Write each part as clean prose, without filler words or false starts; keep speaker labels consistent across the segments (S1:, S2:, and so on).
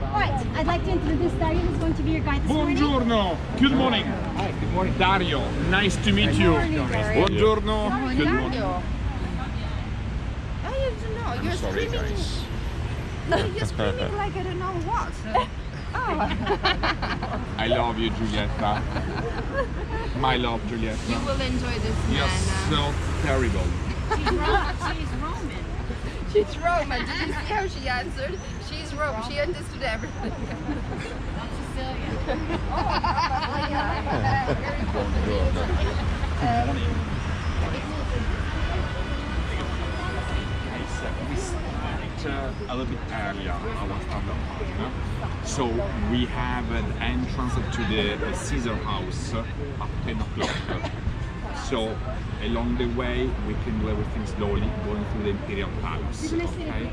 S1: Alright, I'd like to introduce Dario, who's going to be your guide this morning.
S2: Buongiorno. Good morning.
S3: Hi, good morning.
S2: Dario, nice to meet you. Buongiorno. Good morning.
S4: Dario. I don't know. You're
S2: Sorry,
S4: screaming.
S2: guys.
S4: You're screaming like I don't know what. Oh.
S2: I love you, Giulietta. My love, Giulietta.
S4: You will enjoy this
S2: You're
S4: man.
S2: so terrible.
S1: She's Roman.
S4: She's Roman. Did you see how she answered? She's Roman. She understood everything.
S1: Sicilian.
S2: We start a little bit earlier our standard time. So we have an entrance to the Caesar house at 10 o'clock. So along the way we can do everything slowly, going through the Imperial Palace. Okay?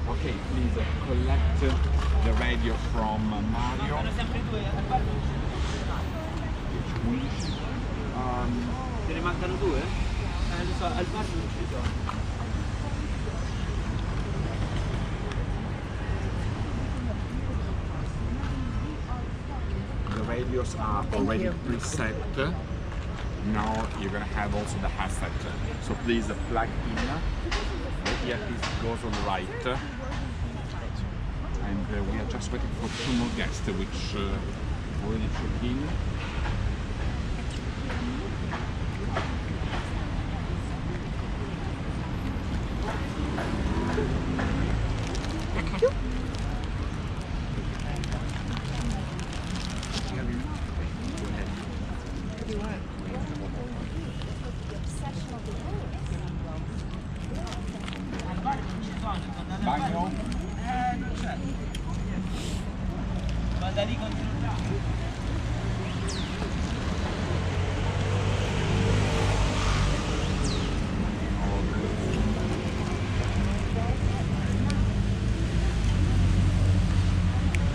S2: Okay, please collect the radio from Mario.
S3: Te ne mancano due? Lo so, al massimo ci sono.
S2: The radios are already preset. Now you're gonna have also the headset. So please plug in. The earpiece goes on the right. And we are just waiting for two more guests, which already checked in.
S4: Thank you.
S2: Bagno.
S3: Non c'è. Ma da lì continuiamo.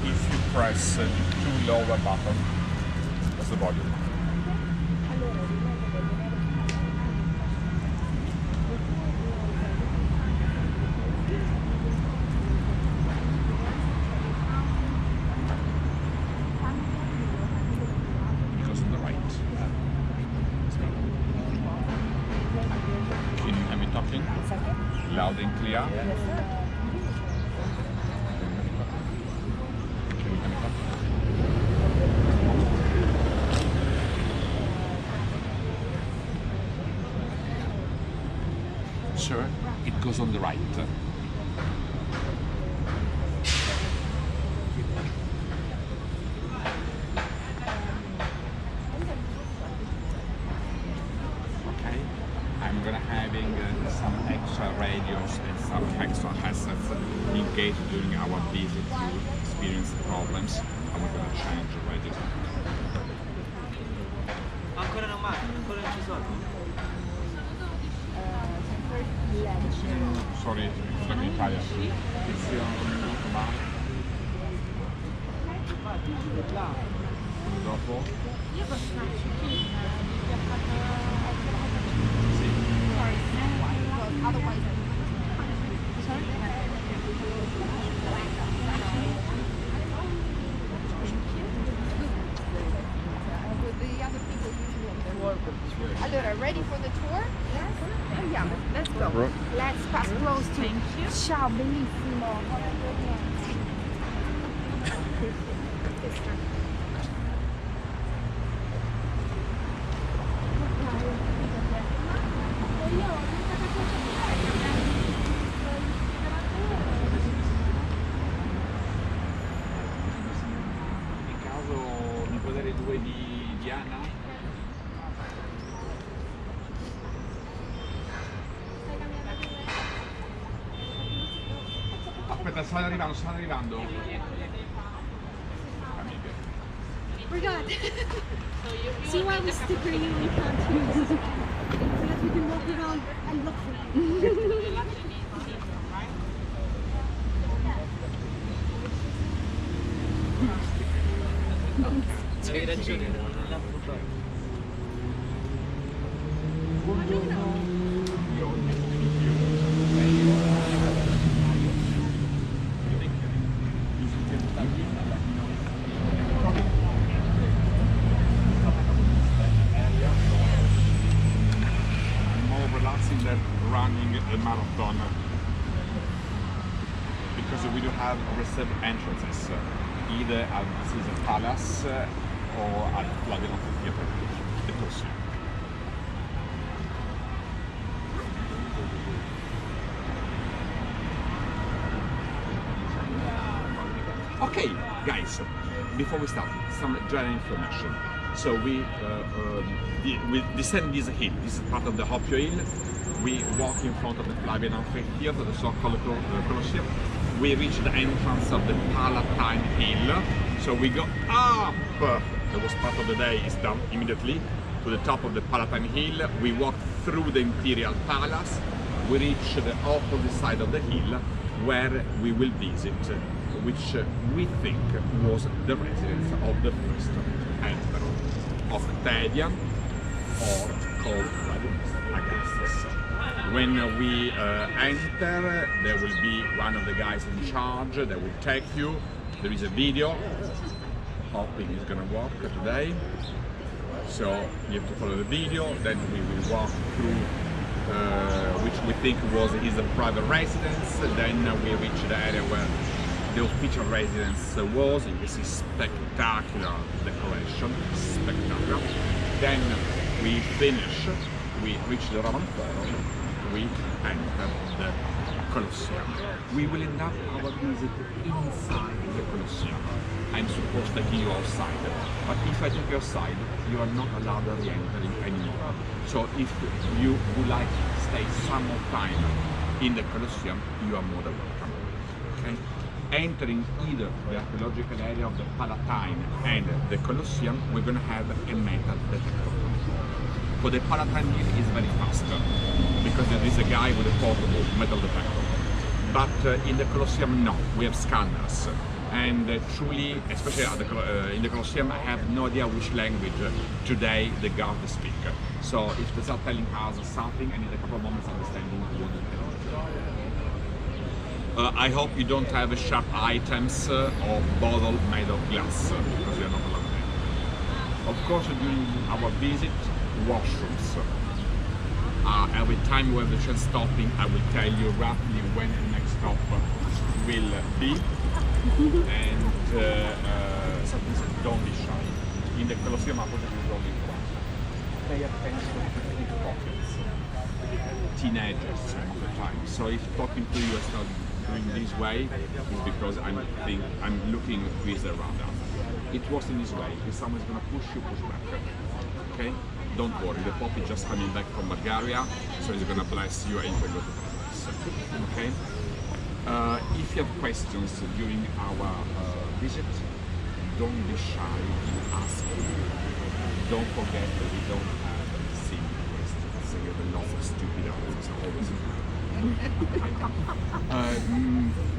S2: If you press the two lower button, that's the volume. It goes on the right. Can you hear me talking? Loud and clear? Can you hear me talking? Sir, it goes on the right. Okay, I'm gonna having some extra radios and some extra headsets in case during our visit you experience problems, and we're gonna change the radios.
S3: Ancora non mancano, ancora non ci sono.
S2: Sorry, sono in Italia. Dopo?
S4: Allora, ready for the tour? Yes. Andiamo, let's go. Let's pass close to.
S1: Thank you.
S4: Ciao, bellissimo.
S2: In caso mi puoi dare due di Diana? Aspetta, stanno arrivando. Amiche.
S1: We're good. See why we sticker you in front so that we can walk around and look for you.
S3: Hai ragione, non l'ha fatto.
S2: Buongiorno. Io because we do have reserved entrances, either at the Caesar Palace or at Flavian Amphitheatre, the Colosseum. Okay, guys, before we start, some general information. So we descend this hill. This is part of the Hoppio Hill. We walk in front of the Flavian Amphitheatre, the so-called Colosseum. We reach the entrance of the Palantine Hill. So we go up. The worst part of the day is done immediately to the top of the Palantine Hill. We walk through the Imperial Palace. We reach the opposite side of the hill, where we will visit, which we think was the residence of the first emperor of Tedian, or called Augustus. When we enter, there will be one of the guys in charge that will take you. There is a video, hoping he's gonna work today. So you have to follow the video, then we will walk through which we think was his private residence. Then we reach the area where the official residence was. You can see spectacular decoration, spectacular. Then we finish, we reach the Roman Forum, we enter the Colosseum. We will end up our visit inside the Colosseum. I'm supposed to take you outside, but if I take you outside, you are not allowed to re-enter anymore. So if you would like to stay some more time in the Colosseum, you are more than welcome. Okay? Entering either the archaeological area of the Palatine and the Colosseum, we're going to have a metal detector. For the Palatine is very fast because there is a guy with a portable metal detector. But in the Colosseum, no, we have scanners. And truly, especially at in the Colosseum, I have no idea which language today the guards speak. So if they start telling us something, I need a couple of moments understanding what they're telling. I hope you don't have sharp items or bottle made of glass, because we are not allowed there. Of course, during our visit, washrooms. Every time we have the chance stopping, I will tell you roughly when the next stop will be. And something says, don't be shy. In the Colosseum, unfortunately, is only one. Pay attention to pickpockets, teenagers most of the time. So if talking to you is not doing this way, it's because I'm looking who is around us. It was in this way. If someone's gonna push you, push back. Okay? Don't worry. The Pope is just coming back from Bulgaria, so he's gonna bless you and you can go to paradise. Okay? If you have questions during our visit, don't be shy in asking. Don't forget that we don't have silly questions. We have a lot of stupid answers always.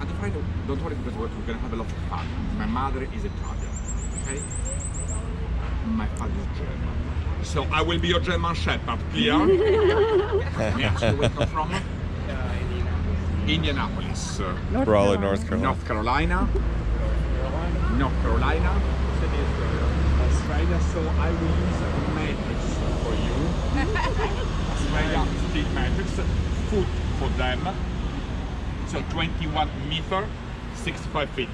S2: At the final, don't worry because we're going to have a lot of fun. My mother is Italian, okay? My father is German. So I will be your German shepherd, clear? Yes, where we come from? Indianapolis,
S5: Raleigh, North Carolina.
S2: North Carolina, Australia. So I will use metrics for you. Australia speak metrics, foot for them. So 21 meter, 65 feet.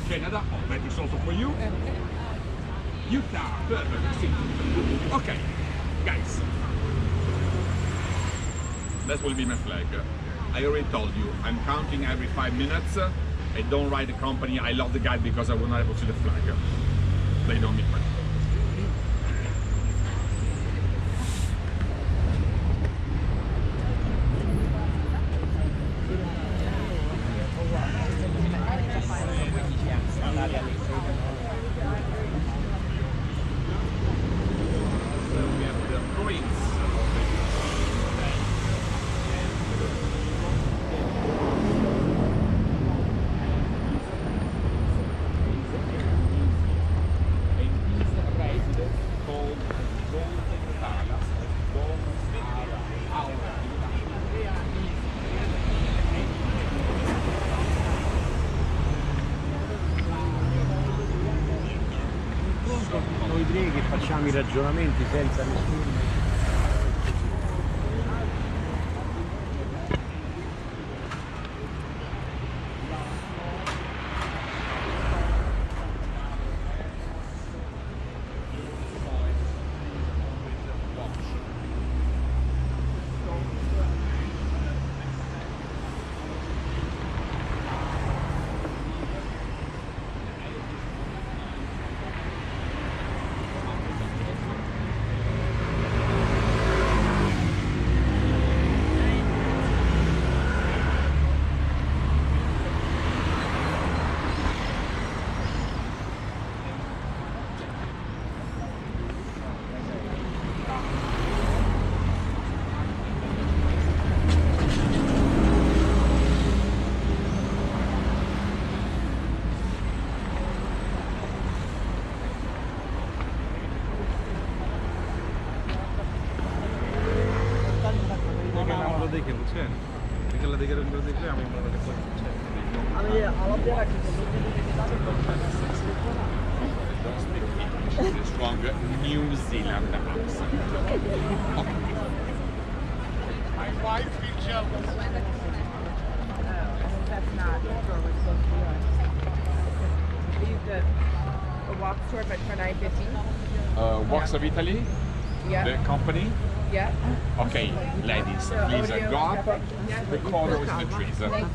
S2: Canada, that is also for you. Utah, perfect. Okay, guys. That will be my flag. I already told you, I'm counting every 5 minutes. I don't write the company, I love the guy because I will not able to see the flag. They don't mean money.
S3: Noi tre che facciamo i ragionamenti senza nessuno.
S5: c'è. Perché la degradiamo in modo che poi c'è.
S2: Don't speak English with a strong New Zealand accent. My wife will jealous.
S4: That's not. Leave the walk tour, but for 9:50.
S2: Walks of Italy,
S4: Yeah.
S2: the company.
S4: Yeah.
S2: Okay, ladies, please go up. The color is the trees. There.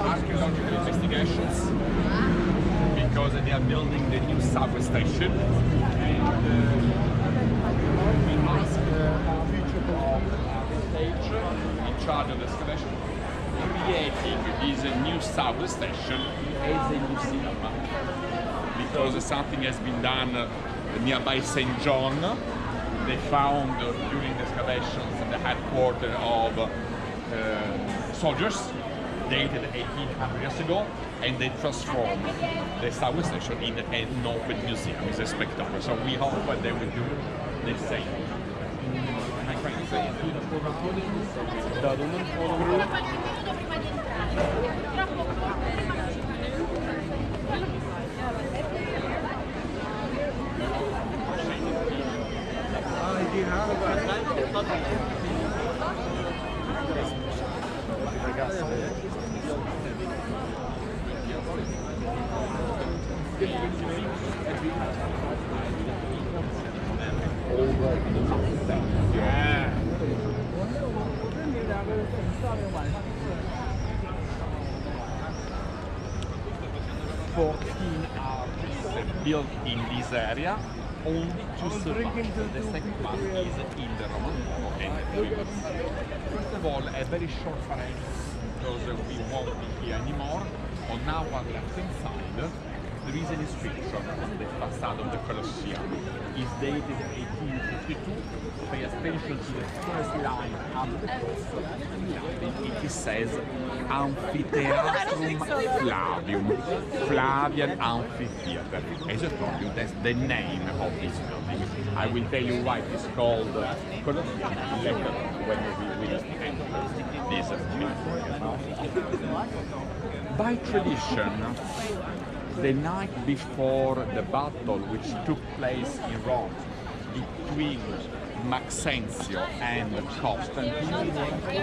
S2: Archaeological investigations because they are building the new subway station and we ask stage in charge of the excavation creating this new subway station as a museum because something has been done nearby St. John. They found during the excavations the headquarters of soldiers dated 1800 years ago, and they transformed the subway station in an open museum. It's a spectacle. So we hope that they will do the same. My friend say yeah. 14 arches built in this area, only to survive. The second one is in the Roman wall and the rivers. First of all, a very short parade because we won't be here anymore. On our left-hand side, there is an inscription on the facade of the Colosseum. It's dated 1852. Pay attention to the first line of the post. It says Amphitheatrum Flavium, Flavian Amphitheater. As I told you, that's the name of this building. I will tell you why it's called Colosseum later when we will enter this building. By tradition, the night before the battle which took place in Rome between Maxencio and Constantine,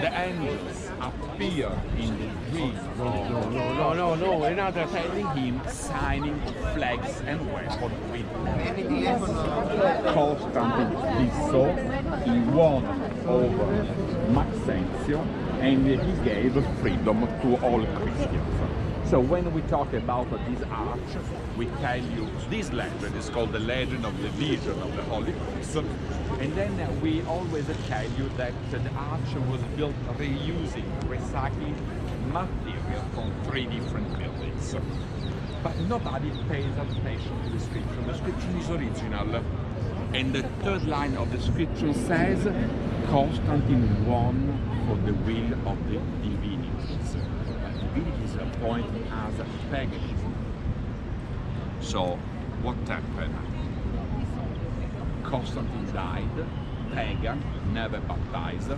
S2: the angels appear in the dream of another telling him signing flags and weapons with Constantine did so, he won over Maxencio and he gave freedom to all Christians. So when we talk about this arch, we tell you this legend is called the legend of the vision of the Holy Cross. And then we always tell you that the arch was built reusing, recycling material from 3 different buildings. But nobody pays attention to the description. The description is original. And the third line of the description says, Constantine won for the will of the divinities. Divinities are pointing as paganism. So, what happened? Constantine died, pagan, never baptized,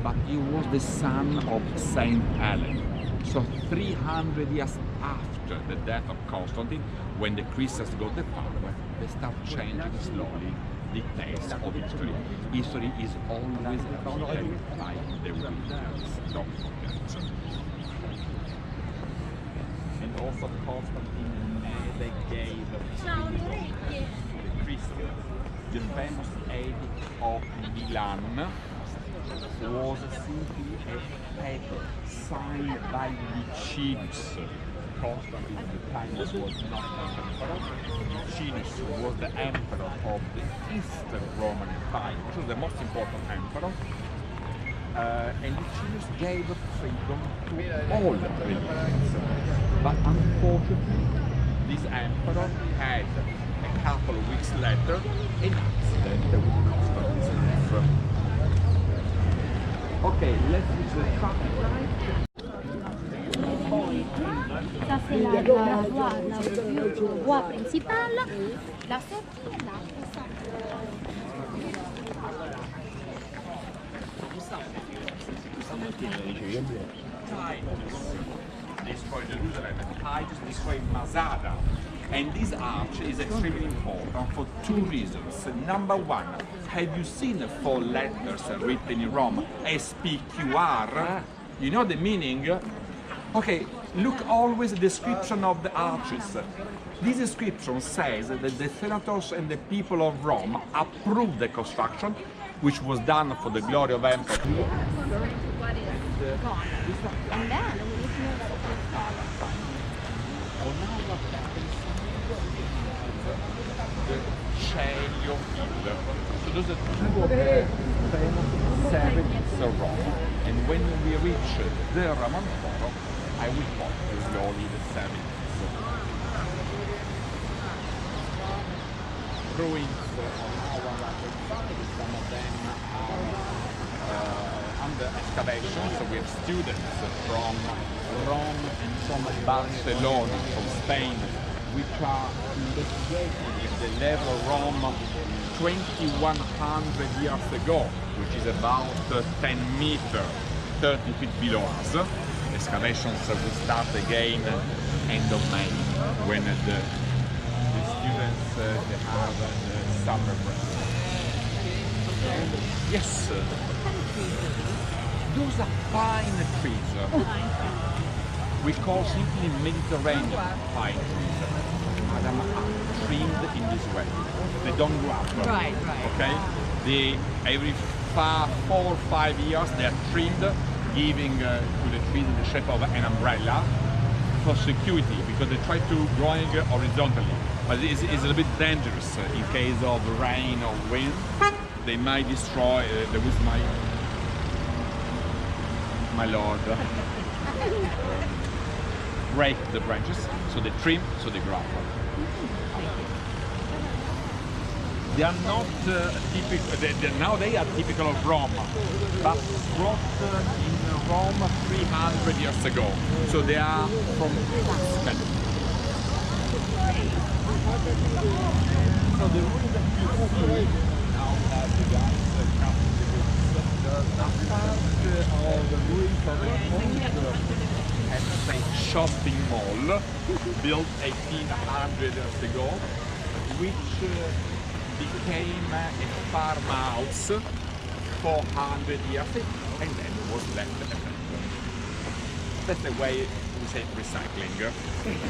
S2: but he was the son of Saint Helen. So 300 years after the death of Constantine, when the Christians got the power, they start changing slowly details of history. History is always written by the winners, don't forget. And also Constantine never gave the Christians. The famous edict of Milan was simply a paper signed by Licinius. Constantine at the time was not an emperor. Licinius was the emperor of the Eastern Roman Empire, which was the most important emperor. And Licinius gave freedom to all religions. But unfortunately, this emperor had a couple of weeks later an accident with Constantine's death. Okay, let's use the traffic light.
S1: Ça c'est la voie principale, la sortie est là.
S2: Destroyed Jerusalem, Titus destroyed Masada. And this arch is extremely important for 2 reasons. Number 1, have you seen 4 letters written in Rome? SPQR. You know the meaning? Okay, look always the description of the arches. This description says that the senators and the people of Rome approved the construction, which was done for the glory of Emperor. Celio Hill. So those are 2 of the famous 7 of Rome. And when we reach the Roman Forum, I will talk slowly the 7. Ruins on our right side, some of them are under excavation. So we have students from Rome and from Barcelona, from Spain, which are investigating the level of Rome 2100 years ago, which is about 10 meters, 30 feet below us. Excavations will start again end of May, when the students they have the summer break. Yes, those are pine trees. We call simply Mediterranean pine trees. Madam, are trimmed in this way. They don't grow up.
S4: Right.
S2: Okay? Every 4 or 5 years they are trimmed, giving to the trees the shape of an umbrella for security, because they try to growing horizontally. But it's a little bit dangerous in case of rain or wind. They might destroy, there was my lord, break the branches, so they trim, so they grow up. They are not typical, now they are typical of Rome, but brought in Rome 300 years ago. So they are from Tuscany. So the ruins that you see now have the guys come to the ruins. A part of the ruins of the old, let's say, shopping mall, built 1800 years ago, which became a farmhouse 400 years ago, and then was left abandoned. That's the way we say recycling.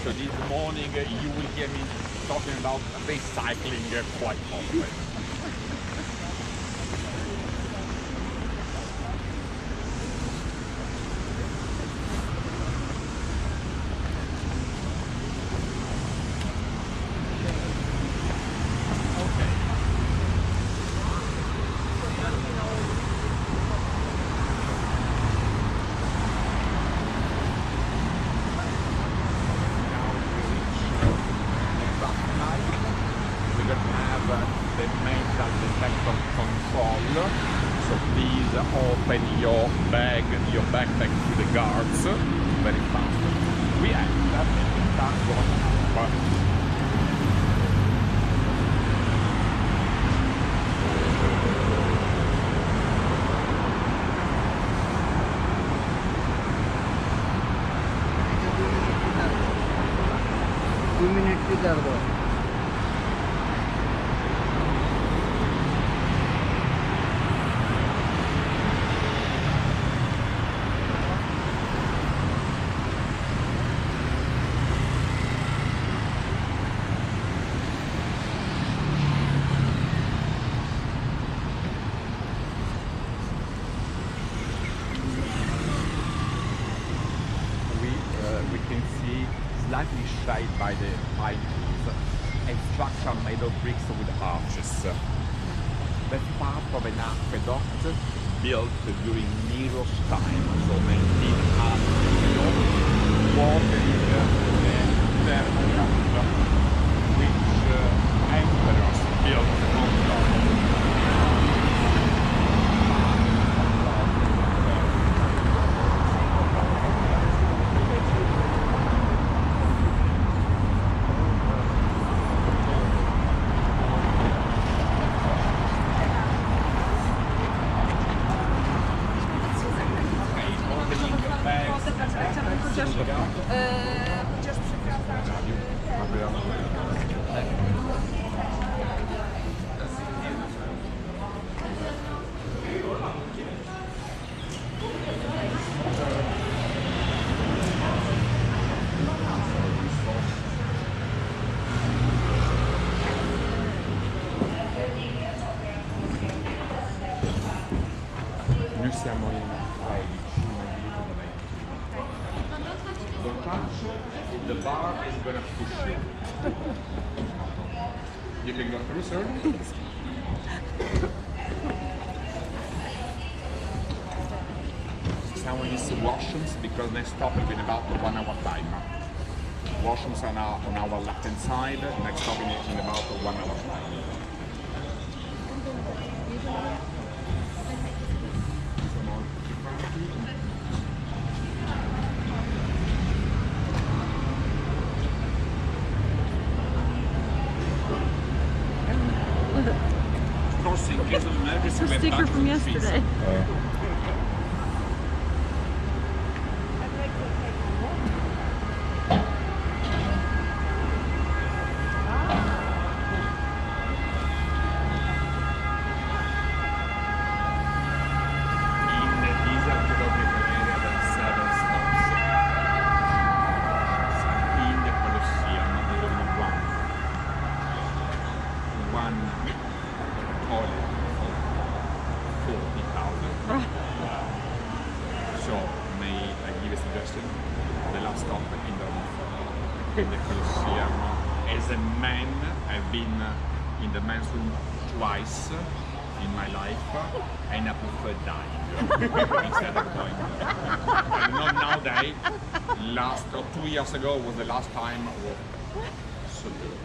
S2: So this morning you will hear me talking about recycling quite often. open your bag, your backpack to the guards very fast. We enter in Tango Park. We can see slightly shaded by the pine trees, a structure made of bricks with arches. That's part of an aqueduct built during Nero's time, so 1900, watering the thermal which emperors built on top. Noi siamo in 13, don't touch, the bar is gonna push you. You can go through, sir? Siamo in washrooms because next stop will be in about 1 hour time. Washrooms are now on our left hand side, next stop in about 1 hour time. Of course, in case of emergency,
S1: It's a sticker from yesterday.
S2: So, may I give a suggestion? The last stop in the Colosseum. As a man, I've been in the men's room twice in my life, and I prefer dying instead of going there. And not nowadays. Last 2 years ago was the last time. So good.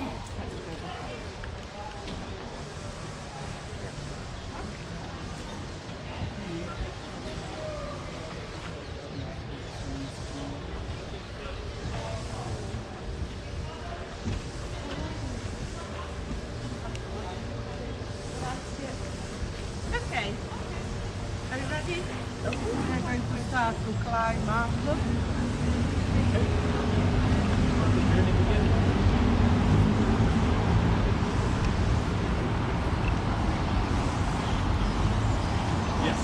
S4: Okay. Are you ready?
S6: I'm going to start to climb up.
S2: Yes.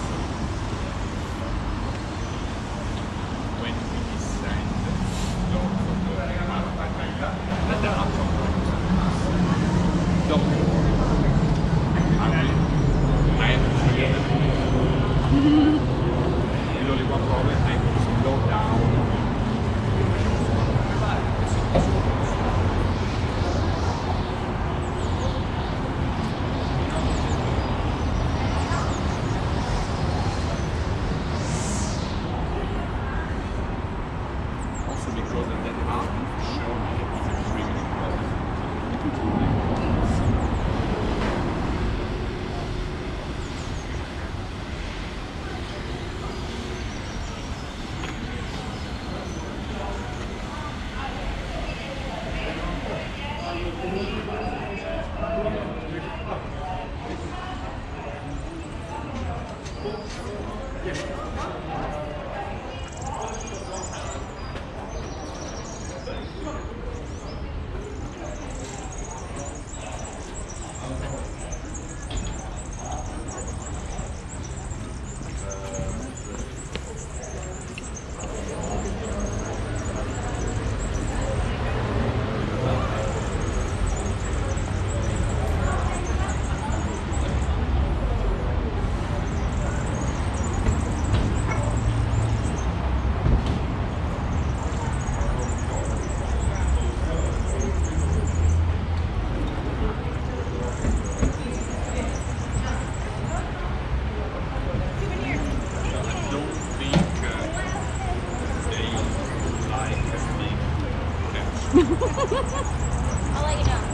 S2: When we descend down from the Palantine, at the upper point, don't I am here. With only one problem, I need to slow down. Also because of that art show is extremely important.
S1: I'll let you know.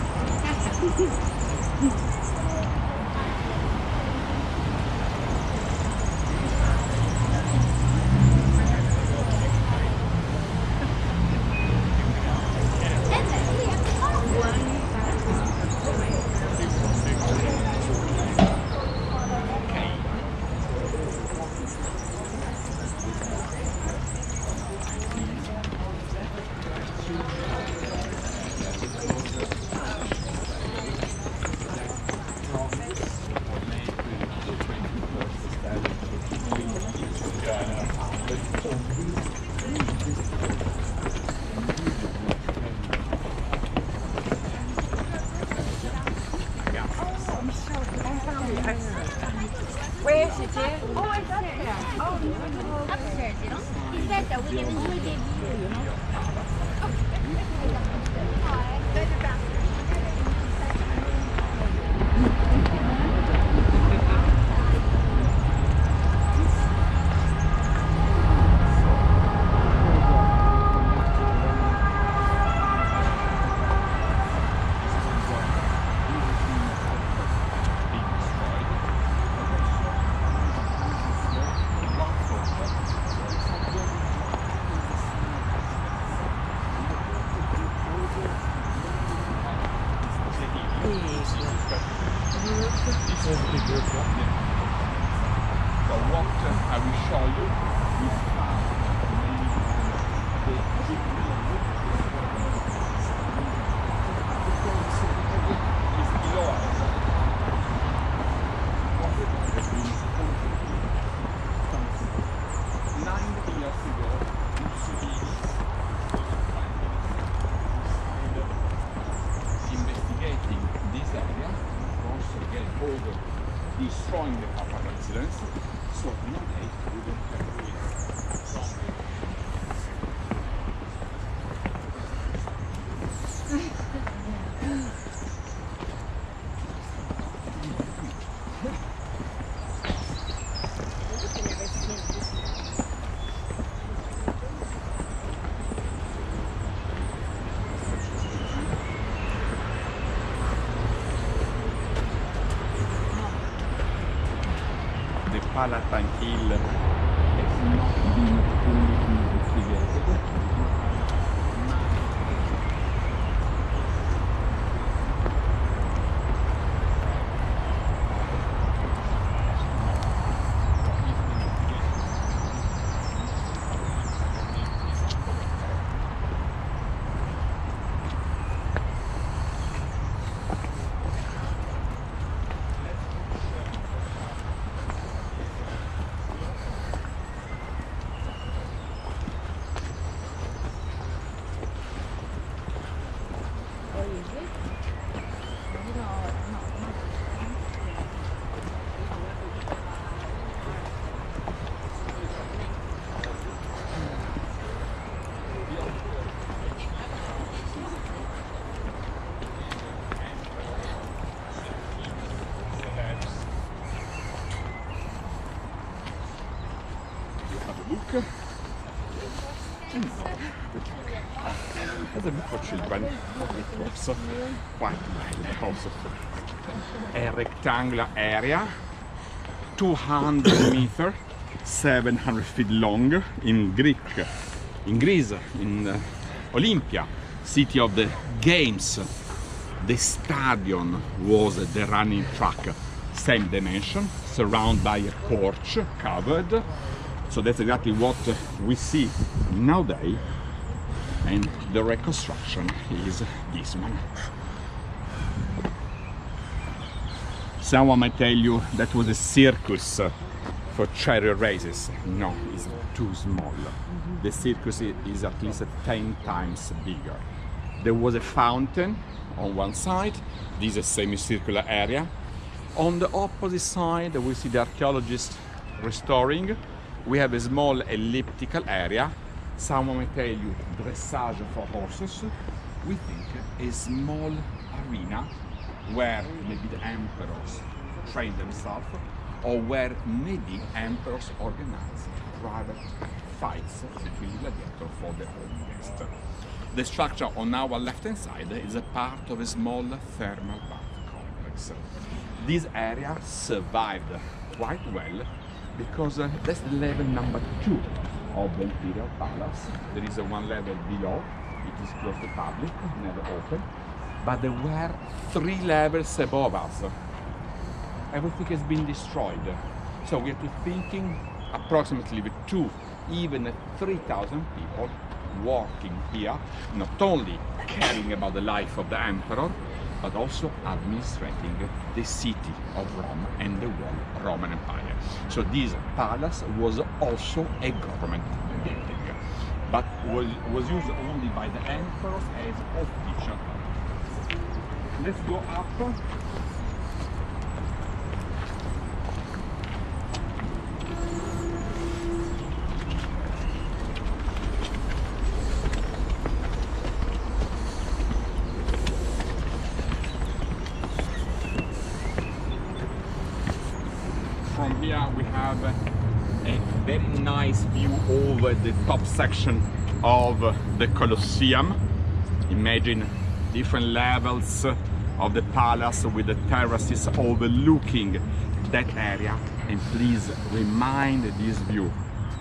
S6: Where is it? Oh, it's up there.
S1: Upstairs, you know? He said that we can enjoy the view, you know?
S2: So what I will show you is below us. 90 years ago, investigating this area, also get over destroying the Papa residence, so nowadays we don't have Palantine Hill has not been fully investigated. There's a book for children. It works quite well also. A rectangular area, 200 meters, 700 feet long in Greece, in Olympia, city of the games. The stadium was the running track, same dimension, surrounded by a porch covered. So that's exactly what we see nowadays, and the reconstruction is this one. Someone might tell you that was a circus for chariot races. No, it's too small. The circus is at least 10 times bigger. There was a fountain on one side. This is a semicircular area. On the opposite side, we see the archaeologists restoring. We have a small elliptical area. Someone may tell you dressage for horses. We think a small arena where maybe the emperors train themselves, or where maybe emperors organize private fights between gladiators for their own guests. The structure on our left-hand side is a part of a small thermal bath complex. This area survived quite well because that's the level number 2 of the Imperial Palace. There is one level below, it is closed to public, never open, but there were 3 levels above us. Everything has been destroyed. So we have to thinking approximately with 2, even 3,000 people working here, not only caring about the life of the emperor, but also administrating the city of Rome and the whole Roman Empire. So this palace was also a government building, but was used only by the emperors as official palace. Let's go up. From here we have a very nice view over the top section of the Colosseum. Imagine different levels of the palace with the terraces overlooking that area, and please remind this view,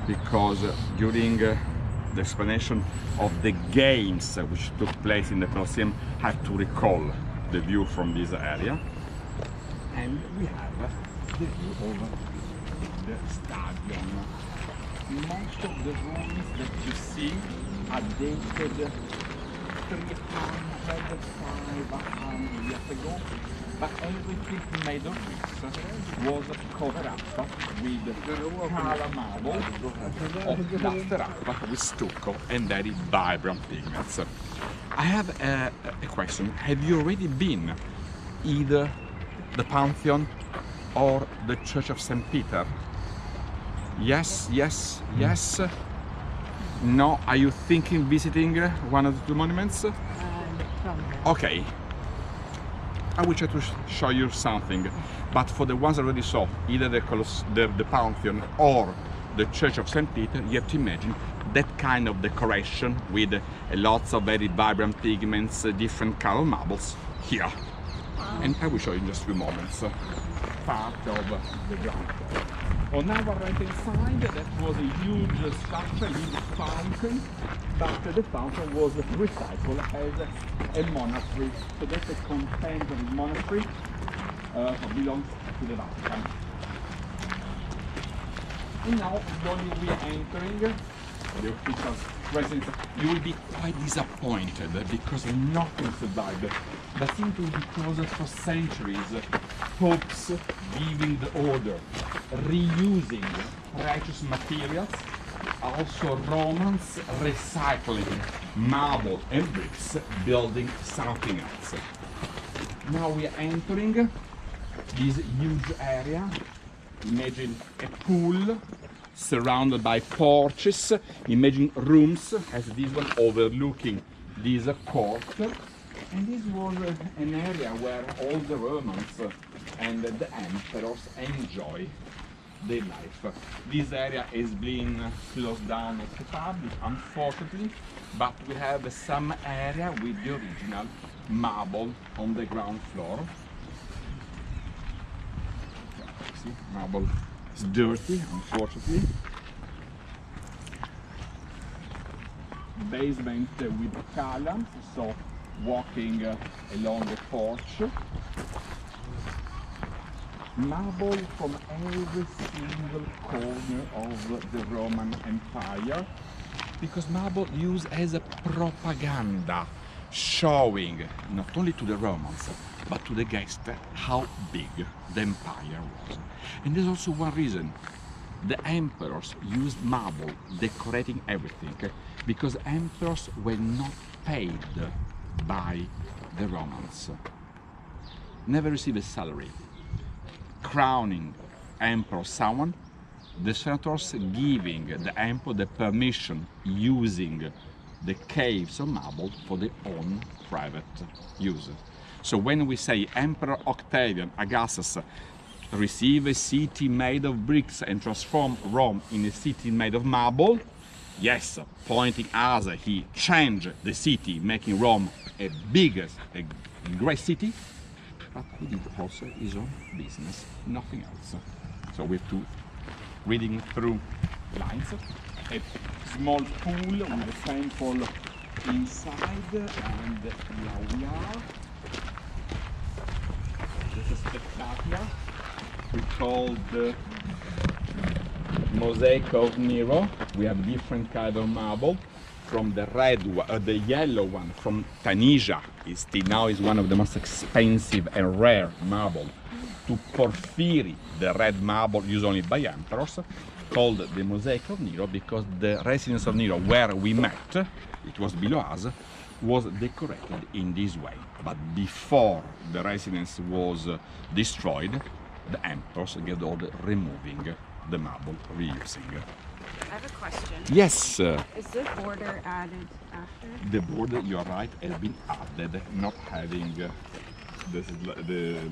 S2: because during the explanation of the games which took place in the Colosseum, I have to recall the view from this area. And we have the view over the stadium. Most of the rooms that you see are dated 300, 500 years ago, but everything made of bricks was covered up with colour marble or plastered up with stucco and very vibrant pigments. I have a question. Have you already been either the Pantheon or the Church of St. Peter? Yes, yes, yes. No, are you thinking visiting one of the 2 monuments? Okay, I will try to show you something, but for the ones I already saw, either the Pantheon or the Church of St. Peter, you have to imagine that kind of decoration with lots of very vibrant pigments, different color marbles here. And I will show you in just a few moments part of the ground floor. On our right-hand side, that was a huge structure, a huge fountain, but the fountain was recycled as a monastery. So that's a contemporary monastery belongs to the Vatican. And now, when we are entering the official residence, you will be quite disappointed because nothing survived. But simply because for centuries, popes giving the order, reusing precious materials, also Romans recycling marble and bricks, building something else. Now we are entering this huge area. Imagine a pool surrounded by porches. Imagine rooms as this one overlooking this court. And this was an area where all the Romans and the emperors enjoy their life. This area is being closed down to public, unfortunately, but we have some area with the original marble on the ground floor. See, marble is dirty, unfortunately. Basement with columns, so walking along the porch. Marble from every single corner of the Roman Empire, because marble used as a propaganda, showing not only to the Romans but to the guests how big the empire was. And there's also one reason. The emperors used marble decorating everything, because emperors were not paid by the Romans, never received a salary. Crowning emperor someone, the senators giving the emperor the permission using the caves of marble for their own private use. So when we say Emperor Octavian Augustus receive a city made of bricks and transform Rome in a city made of marble, yes, pointing as he changed the city, making Rome a biggest, a great city, but he did also his own business, nothing else. So we have to reading through lines, a small pool with a temple inside, and here we are. This is spectacular. We call the mosaic of Nero. We have different kind of marble. From the red one, the yellow one from Tunisia is still now is one of the most expensive and rare marble, to porphyry, the red marble used only by emperors, called the mosaic of Nero because the residence of Nero where we met, it was below us, was decorated in this way. But before the residence was destroyed, the emperors gave the order removing the marble, reusing.
S6: I have a question.
S2: Yes.
S6: Is the border added after?
S2: The border, you are right, has been added, not having the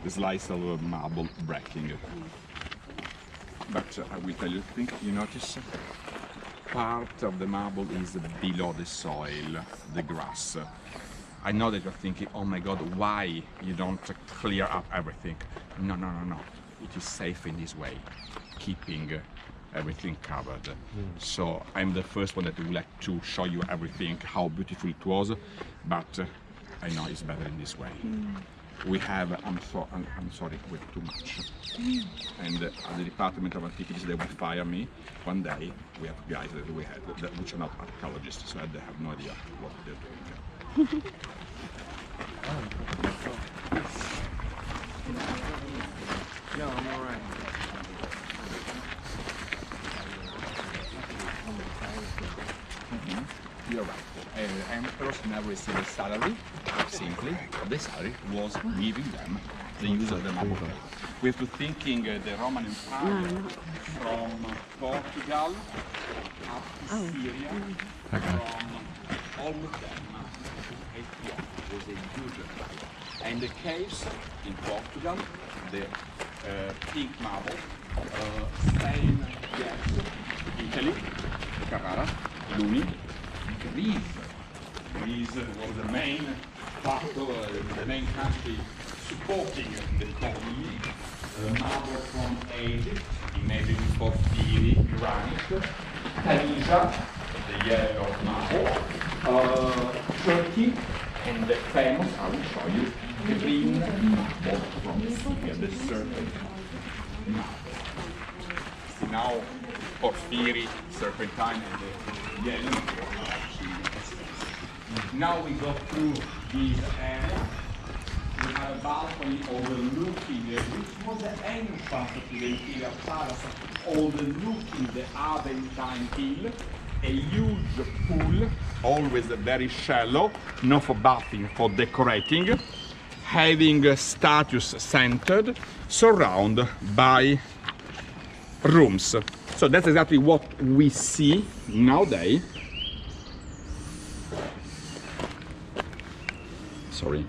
S2: slice of marble breaking. But I will tell you, you notice part of the marble is below the soil, the grass. I know that you're thinking, oh my God, why you don't clear up everything? No. It is safe in this way, keeping everything covered. So I'm the first one that would like to show you everything, how beautiful it was, but I know it's better in this way. We have, I'm sorry, we have too much. And at the Department of Antiquities, they will fire me. One day, we have guys that we had, which are not archaeologists, so they have no idea what they're doing.
S5: No, I'm all right.
S2: You're right. Emperors never received a salary. Simply, the salary was giving them the use of the marble. We have to thinking the Roman Empire from Portugal up to Syria, from almost them to Ethiopia was a huge empire. And the caves in Portugal, the pink marble, Spain, yes, Italy, Carrara, Luni, Greece was the main part of the main country supporting the economy. Marble from Egypt, Imagine porphyry, granite, Tunisia, the yellow marble, Turkey, and the famous, I will show you, green marble from Syria, the serpentine marble. See now, porphyry, serpentine, and the yellow marble are actually expressed. Now we go through this area. We have a balcony overlooking which was the entrance to the imperial palace, overlooking the Aventine Hill, a huge pool, always very shallow, not for bathing, for decorating, having statues centered, surrounded by rooms. So that's exactly what we see nowadays. Sorry.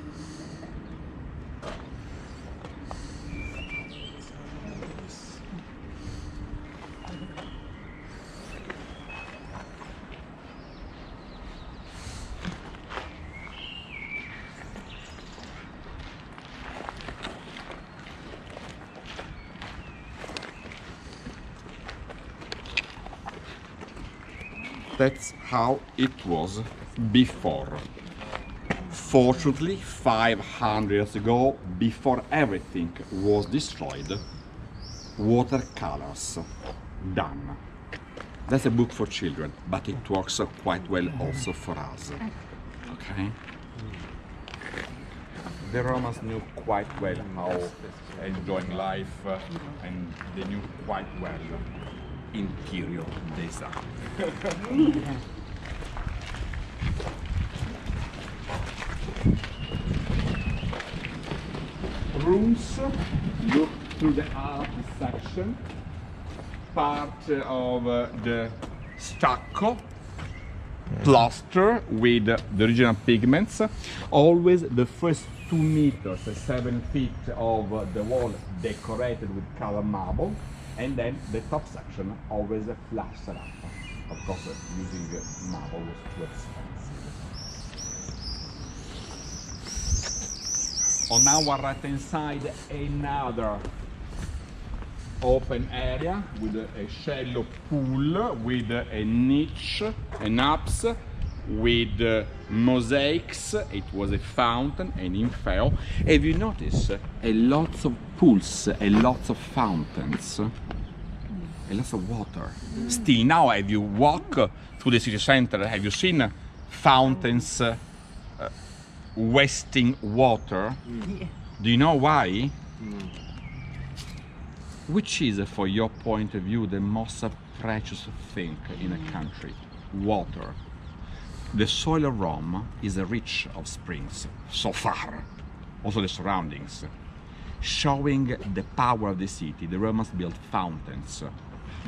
S2: That's how it was before. Fortunately, 500 years ago, before everything was destroyed, watercolors done. That's a book for children, but it works quite well also for us. Okay? The Romans knew quite well how enjoying life, and they knew quite well interior design. Rooms, look through the art section, part of the stucco, plaster with the original pigments, always the first 2 meters, 7 feet of the wall decorated with colored marble, and then the top section always plastered up. Of course, using marble was too expensive. On our right hand side, another open area with a shallow pool, with a niche, an apse, with mosaics. It was a fountain, an info. Have you noticed a lot of pools, a lot of fountains, a lot of water? Still now, have you walked through the city center, have you seen fountains wasting water?
S6: Yeah.
S2: Do you know why? Which is, for your point of view, the most precious thing in a country? Water. The soil of Rome is rich of springs, so far. Also the surroundings. Showing the power of the city, the Romans built fountains,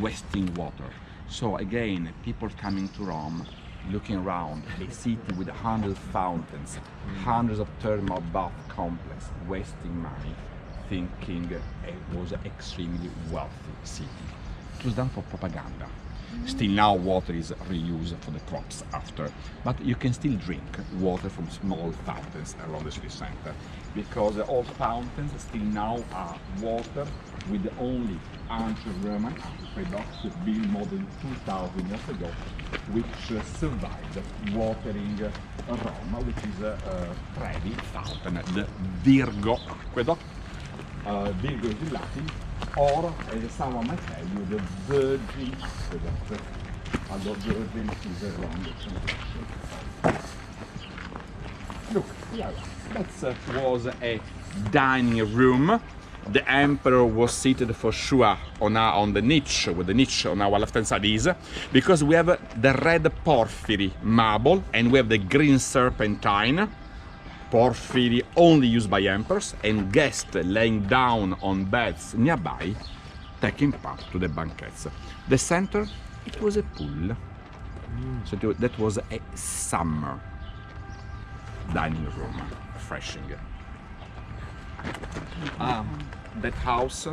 S2: wasting water. So again, people coming to Rome, looking around, a city with 100 fountains, hundreds of thermal bath complex, wasting money, thinking it was an extremely wealthy city. It was done for propaganda. Still now water is reused for the crops after, but you can still drink water from small fountains around the city center, because all fountains still now are water with the only ancient Roman aqueduct built more than 2,000 years ago, which survived watering Rome, which is a Trevi fountain, the Virgo aqueduct. Virgo is in Latin, or as someone might tell you, the Virgin aqueduct. Although Virgin is a wrong translation. Look, yeah, that was a dining room. The emperor was seated for sure on the niche, with the niche on our left hand side is, because we have the red porphyry marble and we have the green serpentine. Porphyry only used by emperors, and guests laying down on beds nearby, taking part to the banquets. The center, it was a pool. So that was a summer dining room, refreshing. That house,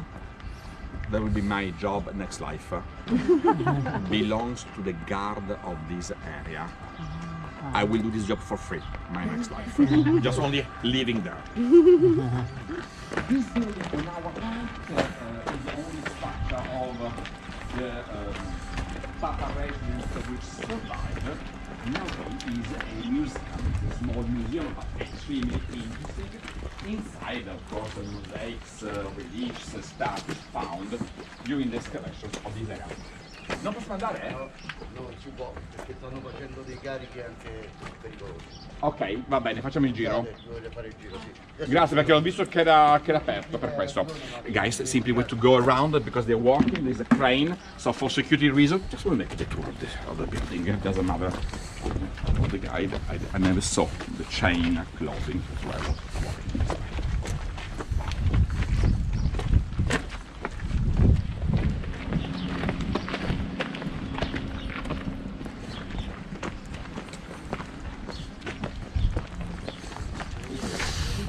S2: that will be my job next life, belongs to the guard of this area. I will do this job for free, my next life. Just only living there. This building on our right is the only structure of the Papa residence which survived. Nowadays is a museum, a small museum, but extremely interesting. Inside, of course, the mosaics, reliefs, statues found during the excavations of this area. Non possiamo andare, eh?
S5: No, non si può, perché stanno facendo dei carichi anche pericolosi.
S2: Ok, va bene, facciamo il giro.
S5: Dovete fare il giro, sì.
S2: Grazie, perché ho visto che era aperto per questo. Guys, simply want to go around because they're walking, there's a crane, so for security reasons, just want to make a tour of the building. It doesn't matter. Of the guide, I never saw the chain closing as well. Walking this way.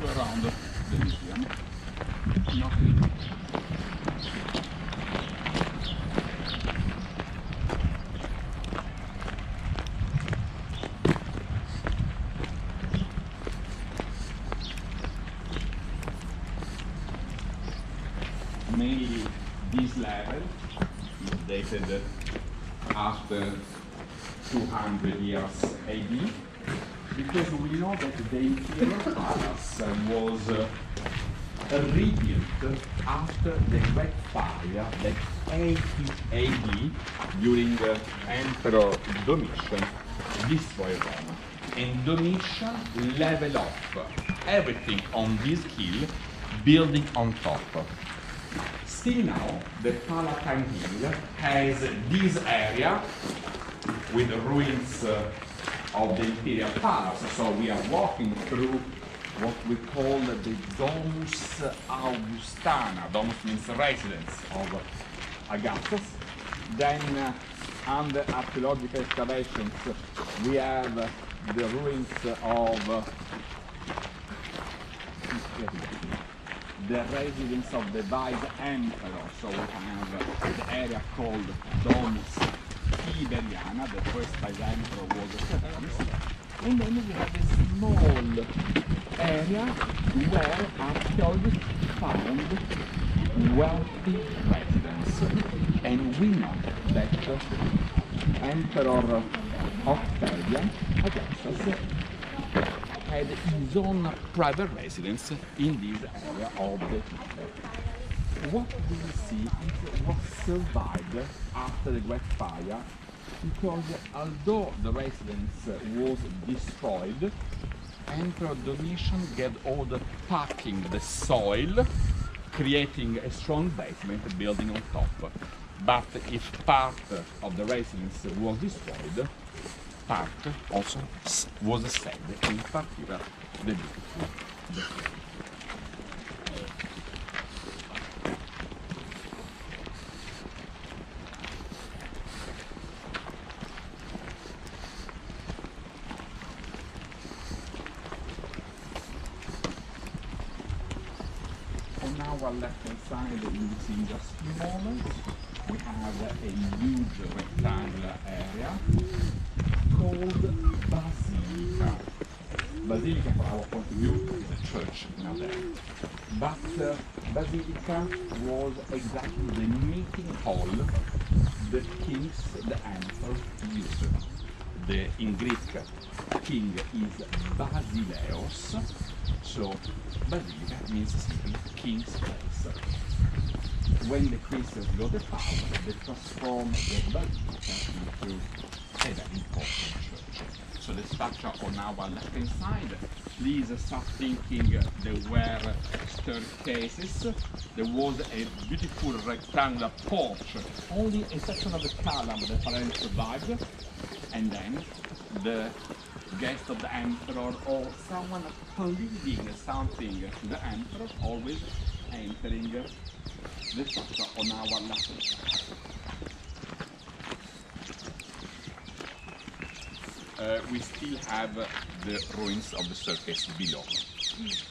S2: Around the museum. Nothing. Mainly this level is dated after 200 years AD. Because we know that the imperial palace was rebuilt after the Great Fire, that 80 AD, during Emperor Domitian destroyed Rome. And Domitian leveled off everything on this hill, building on top. Still now, the Palantine hill has this area with the ruins of the imperial palace. So we are walking through what we call the Domus Augustana. Domus means residence of Augustus. Then under archaeological excavations we have the ruins of the residence of the Vice Emperor. So we have the area called Domus Tiberiana, the first Vice Emperor was a Severus. And then we have a small area where archaeologists found wealthy residents. And we know that Emperor Octavian, Augustus, had his own private residence in this area of the What we see is what survived after the Great Fire, because although the residence was destroyed, Emperor Domitian get order packing the soil, creating a strong basement building on top. But if part of the residence was destroyed, part also was saved, in particular the beautiful. On our left hand side, you will see in just a few moments, we have a huge rectangular area called Basilica. Basilica, from our point of view, is a church nowadays. But Basilica was exactly the meeting hall the kings, the emperor used. In Greek, king is Basileos, so Basilica means simply king's place. When the Christians got the power, they transformed the Basilica into a very important church. So the structure on our left hand side, please start thinking there were staircases, there was a beautiful rectangular porch, only a section of the column that apparently survived, and then the guest of the emperor or someone pleading something to the emperor, always entering the structure on our left hand side. We still have the ruins of the staircase below.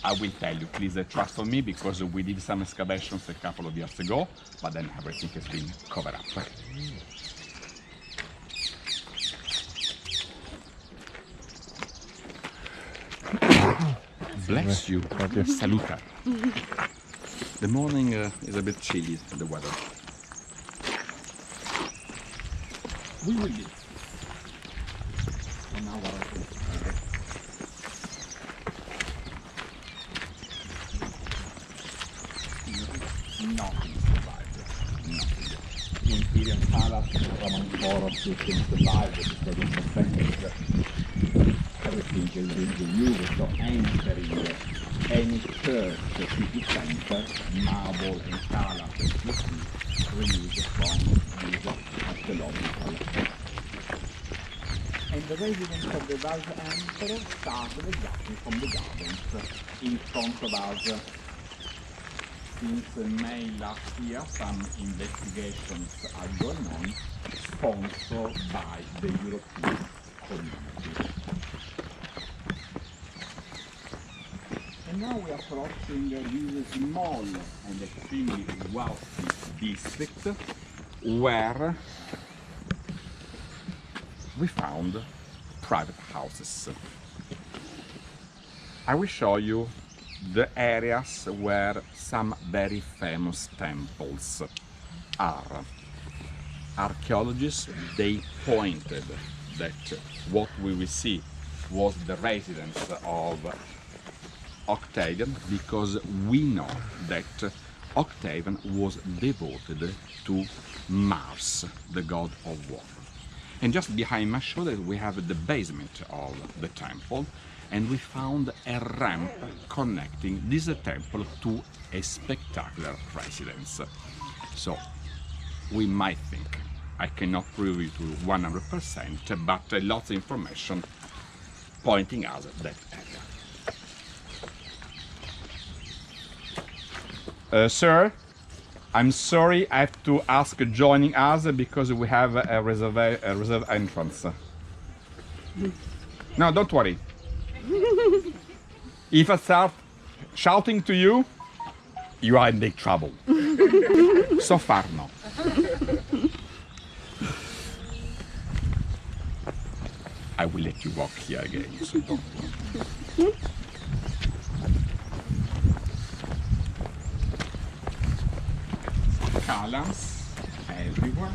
S2: I will tell you, please trust on me, because we did some excavations a couple of years ago, but then everything has been covered up. Bless you. Salute. The morning is a bit chilly, the weather. We will be on our nothing survived. Nothing. The Imperial Palace, Roman Forum, can survive because in the centuries everything has been reused, so entering any church, city center, marble and colour, reused from these archaeological. And the residence of the Vice Emperor started exactly from the gardens in front of us. Since May last year, some investigations are going on, sponsored by the European community. And now we are approaching this small and extremely wealthy district where we found private houses. I will show you the areas where some very famous temples are. Archaeologists, they pointed that what we will see was the residence of Octavian, because we know that Octavian was devoted to Mars, the god of war. And just behind my shoulder we have the basement of the temple, and we found a ramp connecting this temple to a spectacular residence. So we might think, I cannot prove it to 100%, but lots of information pointing us that area. Sir, I'm sorry, I have to ask joining us because we have a reserved entrance. No, don't worry. If I start shouting to you, you are in big trouble. So far, no. I will let you walk here again, so don't worry. Columns everywhere.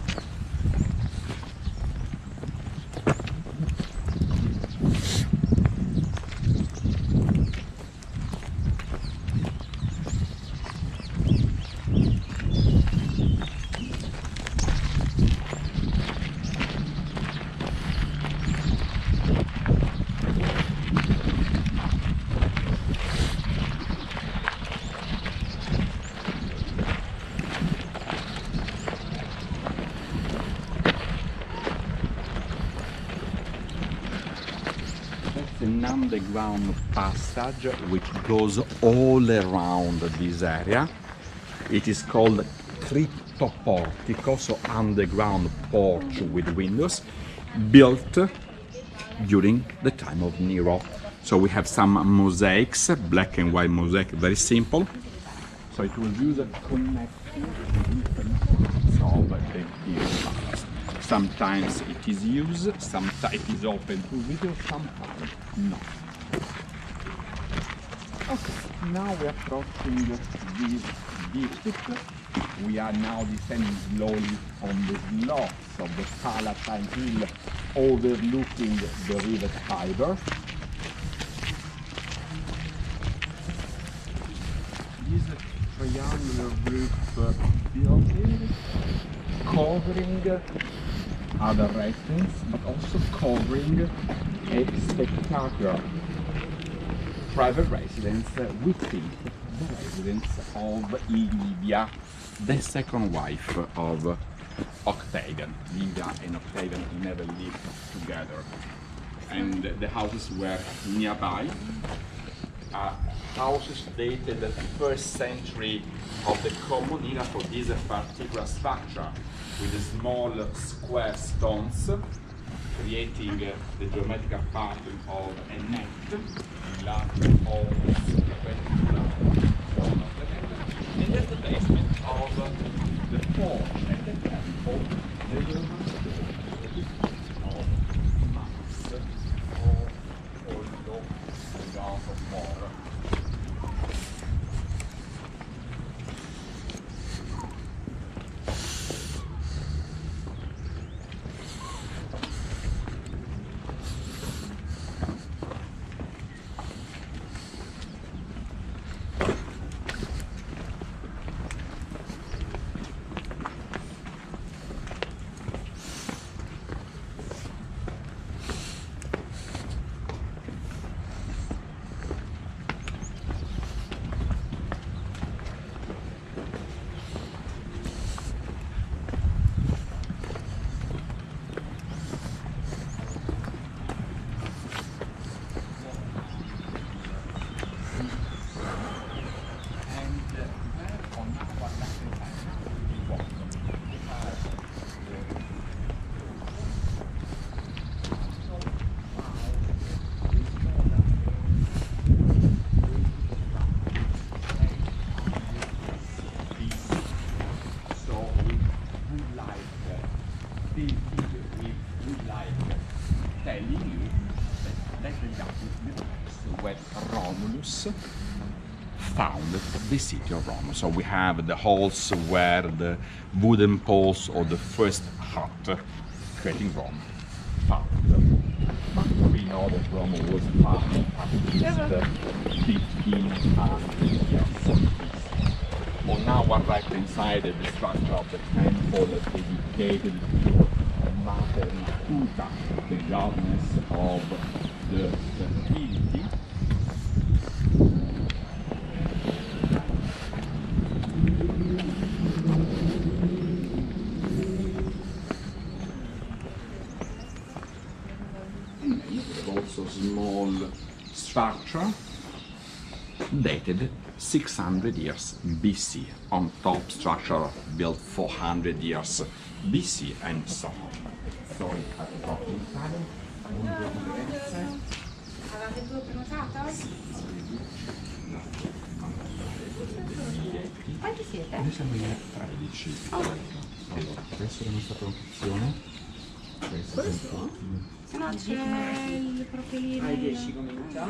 S2: An underground passage which goes all around this area. It is called Cryptoportico, so underground porch with windows, built during the time of Nero. So we have some mosaics, black and white mosaic, very simple. So it was used to connect different parts of the Imperial Palace. Sometimes it is used, sometimes it is open to video, sometimes not. Okay, now we are approaching this district. We are now descending slowly on the slopes of the Palantine hill overlooking the river Tiber. This triangular roof building covering other residents, but also covering a spectacular private residence, we think the residence of Livia, the second wife of Octavian. Livia and Octavian never lived together, and the houses were nearby. Houses dated the 1st century of the Common Era for this particular structure, with the small square stones, creating the geometrical pattern of a net, large almost perpendicular on the net, and that's the basement of the porch and the temple, the of Mars, or the god of war. where Romulus founded the city of Rome. So we have the halls where the wooden poles of the first hut creating Rome founded. But we know that Rome was founded at least 1500 years. On our right hand side, the structure of the temple dedicated to Mater Natuta, the goddess of the fertility. And also small structure dated 600 years BC, on top structure built 400 years BC, and so on. So
S6: Avete due prenotato? Quanti siete?
S2: Noi siamo in 13. Allora, questa è la nostra prenotazione. Questo?
S6: Se no c'è il profilino.
S3: Ai 10 comincia.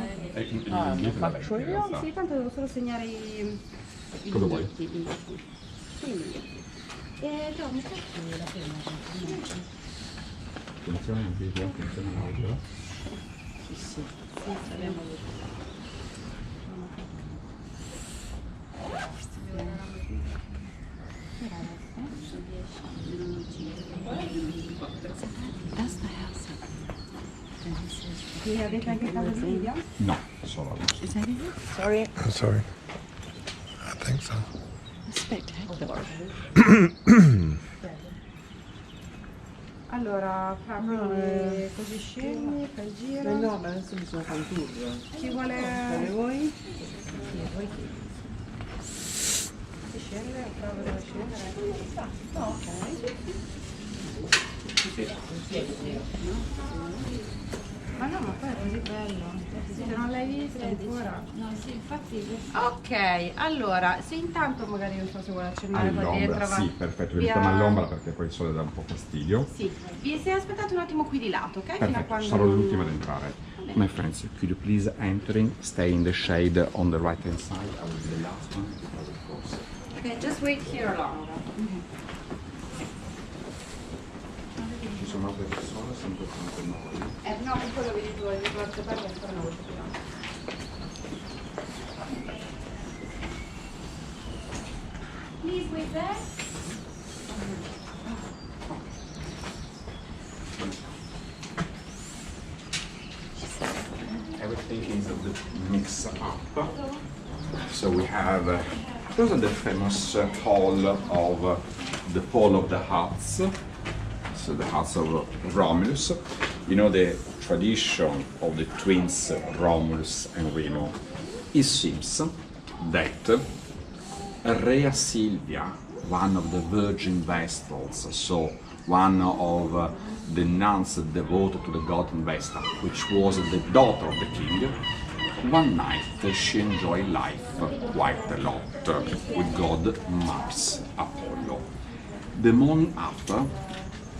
S2: Lo faccio io?
S6: Sì, tanto devo solo segnare i
S2: Cosa vuoi?
S6: biglietti. Quindi, devo metterci la prima.
S2: Attenzione al video, attenzione all'audio.
S6: Sì, saremo avete anche casa di video?
S2: No, solo la nostra.
S6: Sorry.
S7: Sorry. I think so.
S6: Spectacular. Allora, così scegli, fai il giro.
S3: No, ma adesso bisogna fare un tour.
S6: Chi vuole?
S3: Fare voi?
S6: Sì, voi chi? Si scende, provo dove scendere. Ok. Ma no, ma poi è così bello. Se non l'hai visto ancora.
S1: No, sì, infatti.
S6: Ok, allora, se intanto magari non so se vuole accennare qua
S2: All'ombra,
S6: dentro. va.
S2: sì, perfetto.
S6: Via-
S2: Mettiamo all'ombra perché poi il sole dà un po' fastidio.
S6: Sì, vi se aspettate un attimo qui di lato, ok? Fino a
S2: Perfetto,
S6: quando
S2: sarò
S6: non-
S2: l'ultima ad entrare. My friends, could you please entering, stay in the shade on the right hand side? I will be the last one because of course.
S6: Ok, just wait here longer.
S2: Ci sono altre persone, sono tante noi.
S6: No, è quello che dico, il quarto parte ancora una volta più avanti.
S1: Please wait there.
S2: Everything is a bit mixed up. So we have, those are the famous hall of the pole of the huts. So the huts of Romulus. You know the tradition of the twins Romulus and Remo. It seems that Rhea Silvia, one of the virgin Vestals, so one of the nuns devoted to the god Vesta, which was the daughter of the king, one night she enjoyed life quite a lot with god Mars Apollo. The morning after,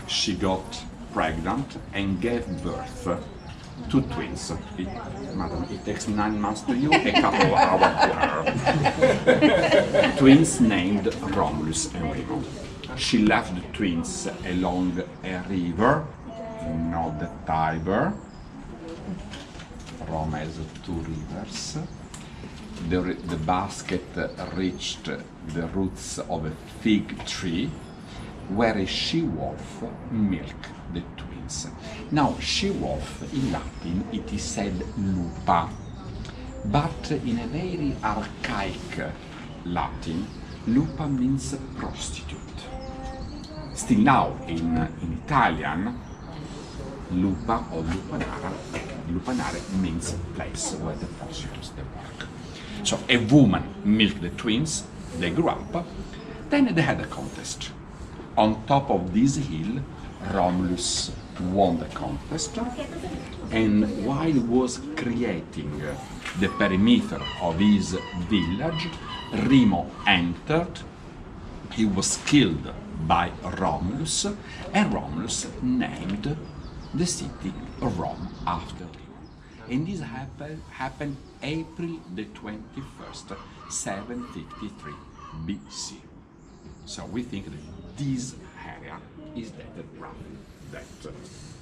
S2: she got pregnant and gave birth to twins. Madam, it takes 9 months to you, a couple of hours to her. Twins named Romulus and Remo. She left the twins along a river, not the Tiber. Rome has 2 rivers. The basket reached the roots of a fig tree, where a she-wolf milked the twins. Now, she-wolf in Latin it is said lupa, but in a very archaic Latin, lupa means prostitute. Still now, in Italian, lupa or lupanare means place where the prostitutes they work. So a woman milked the twins, they grew up, then they had a contest. On top of this hill, Romulus won the contest, and while he was creating the perimeter of his village, Remo entered. He was killed by Romulus, and Romulus named the city Rome after him. And this happened April the 21st, 753 BC. So we think that this area is dated roughly that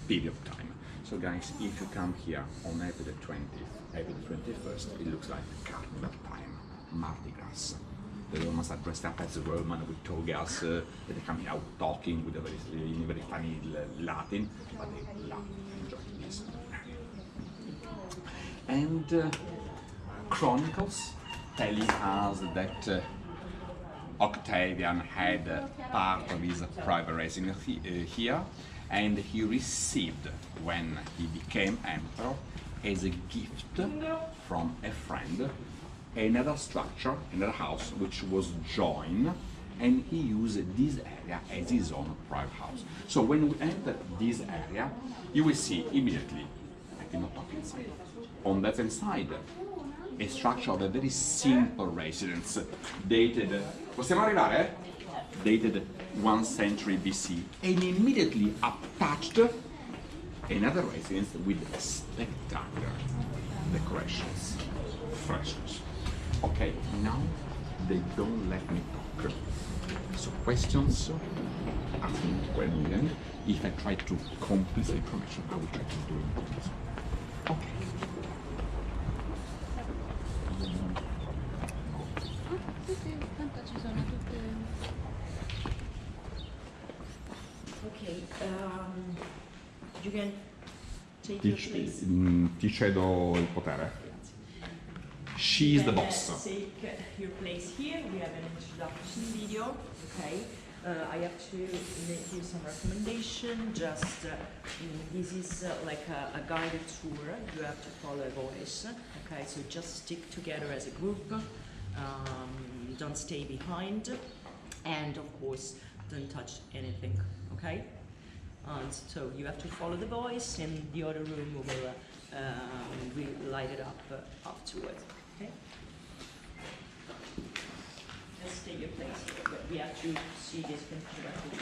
S2: period of time. So guys, if you come here on April the 20th, April the 21st, it looks like carnival time, Mardi Gras. The Romans are dressed up as Roman with togas, they come out talking with a very funny Latin, but they love enjoying this area. And chronicles telling us that Octavian had part of his private residence here, and he received, when he became emperor, as a gift from a friend, another structure, another house, which was joined, and he used this area as his own private house. So when we enter this area, you will see immediately, I cannot talk inside, on that side, a structure of a very simple residence, dated, possiamo arrivare? Dated 1st century BC, and immediately attached another residence with spectacular decorations, frescoes. Okay, now they don't let me talk. So questions, ask me when we end. If I try to complete the information, I will try to do it. Okay.
S8: Okay, you can take your place.
S2: Ti cedo il potere. She is the boss.
S8: Take your place here. We have an introduction video. Okay. I have to make you some recommendation. Just this is like a guided tour. You have to follow a voice. Okay. So just stick together as a group. Don't stay behind, and of course, don't touch anything. Okay. So you have to follow the voice. In the other room, we will light it up afterwards. Okay. Just take your place here, but we have to see this directly.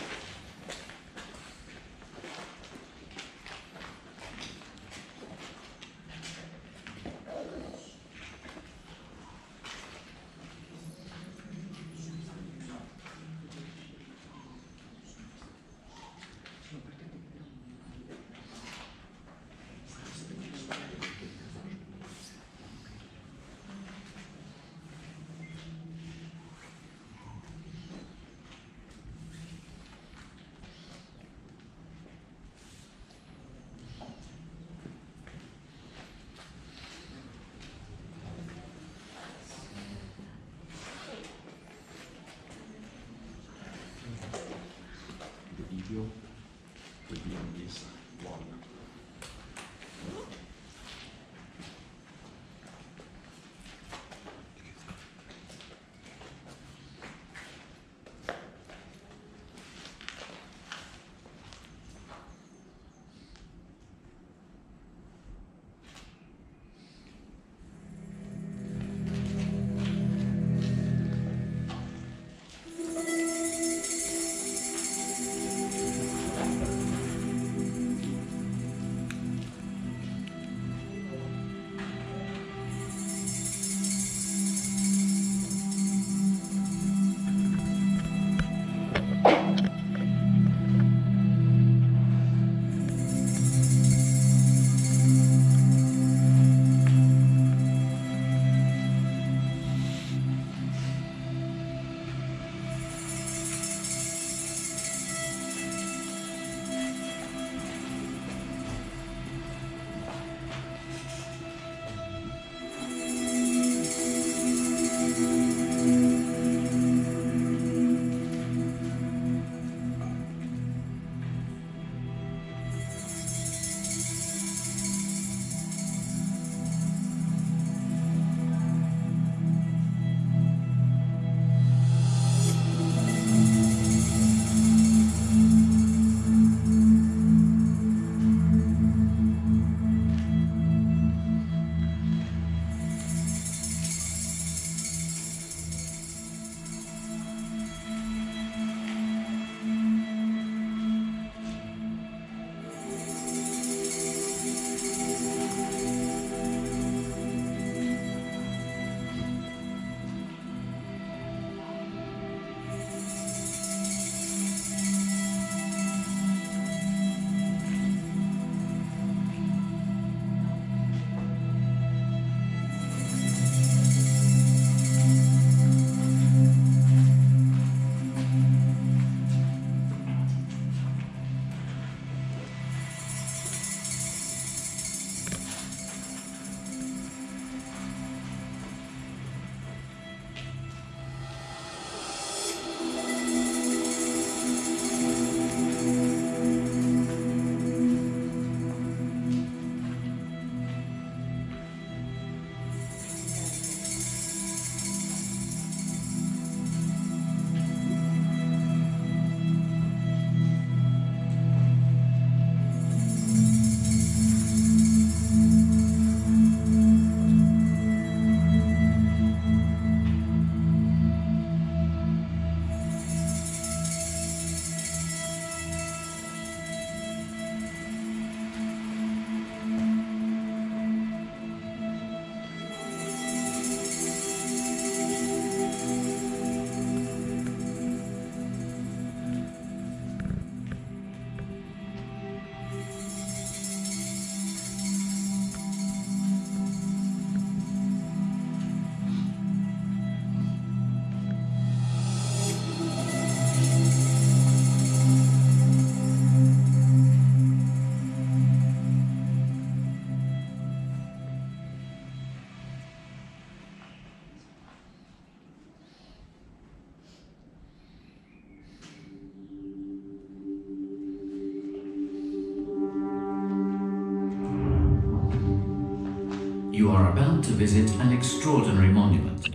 S9: are about to visit an extraordinary monument.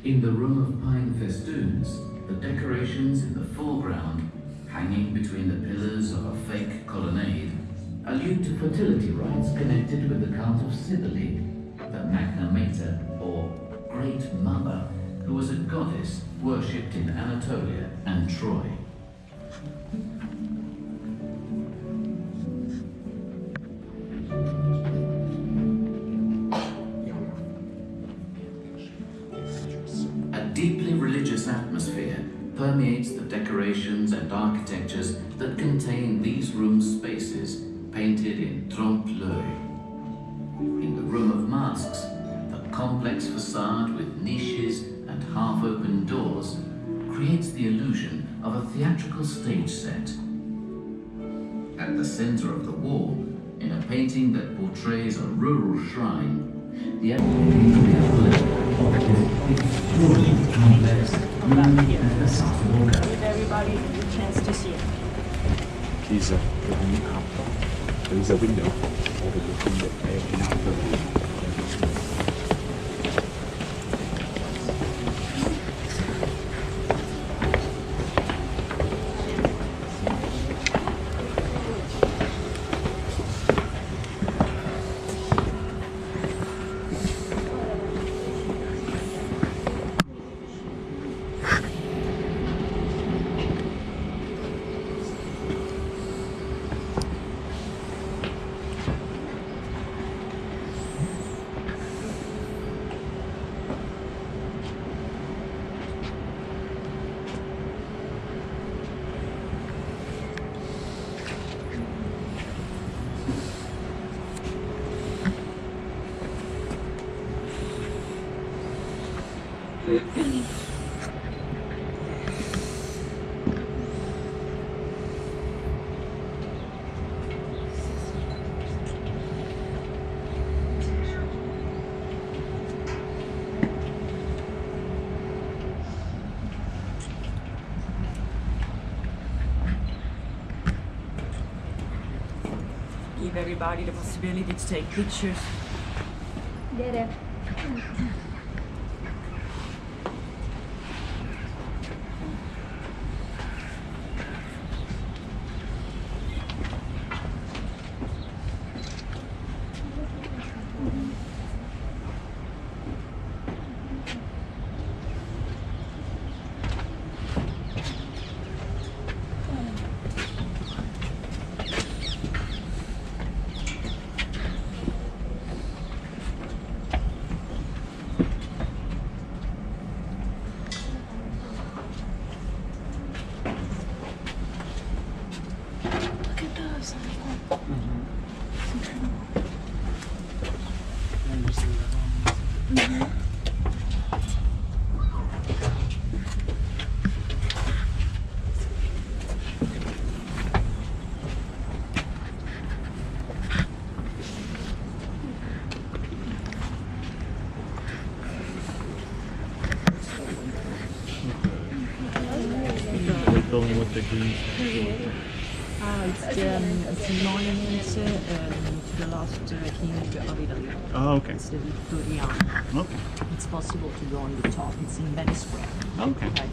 S9: In the room of pine festoons, the decorations in the foreground, hanging between the pillars of a fake colonnade, allude to fertility rites connected with the cult of Cybele, the Magna Mater, or Great Mother, who was a goddess worshipped in Anatolia and Troy. A deeply religious atmosphere permeates the decorations and architectures that contain these room spaces painted in trompe-l'oeil. In the room of masks, the complex facade with niches and half-open doors creates the illusion of a theatrical stage set. At the center of the wall, in a painting that portrays a rural shrine, the
S8: Give everybody the chance to see it.
S2: Is looking up. There is a window overlooking the outer.
S8: Give everybody the possibility to take pictures.
S1: Get it.
S3: Going with the green.
S8: It's a monument to the last king of Italy.
S3: Oh, okay.
S8: It's the Victorian.
S3: Okay.
S8: It's possible to go on the top. It's in Venice Square.
S3: Okay.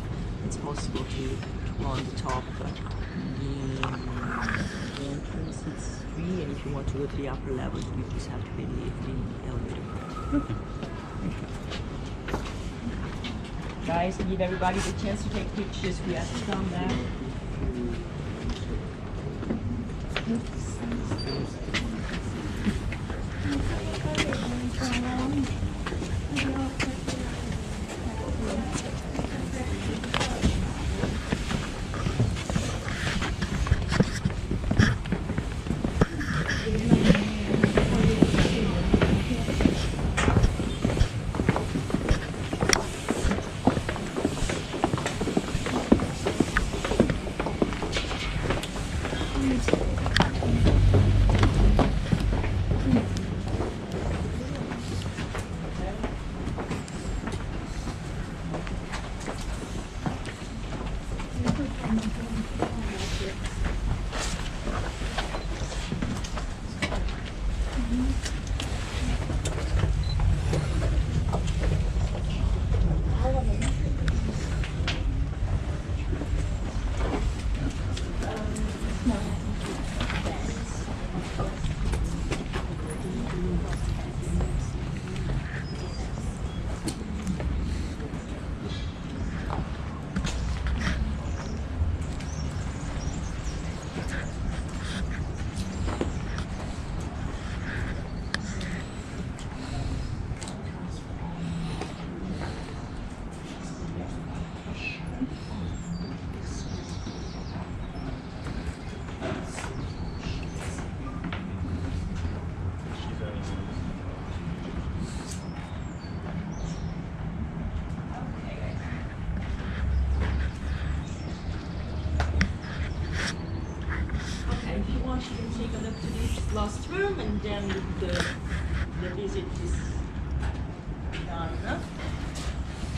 S8: It's possible to go on the top. The entrance is free, and if you want to go to the upper level, you just have to pay the elevator.
S3: Okay.
S8: Guys, give everybody the chance to take pictures. We have to come down.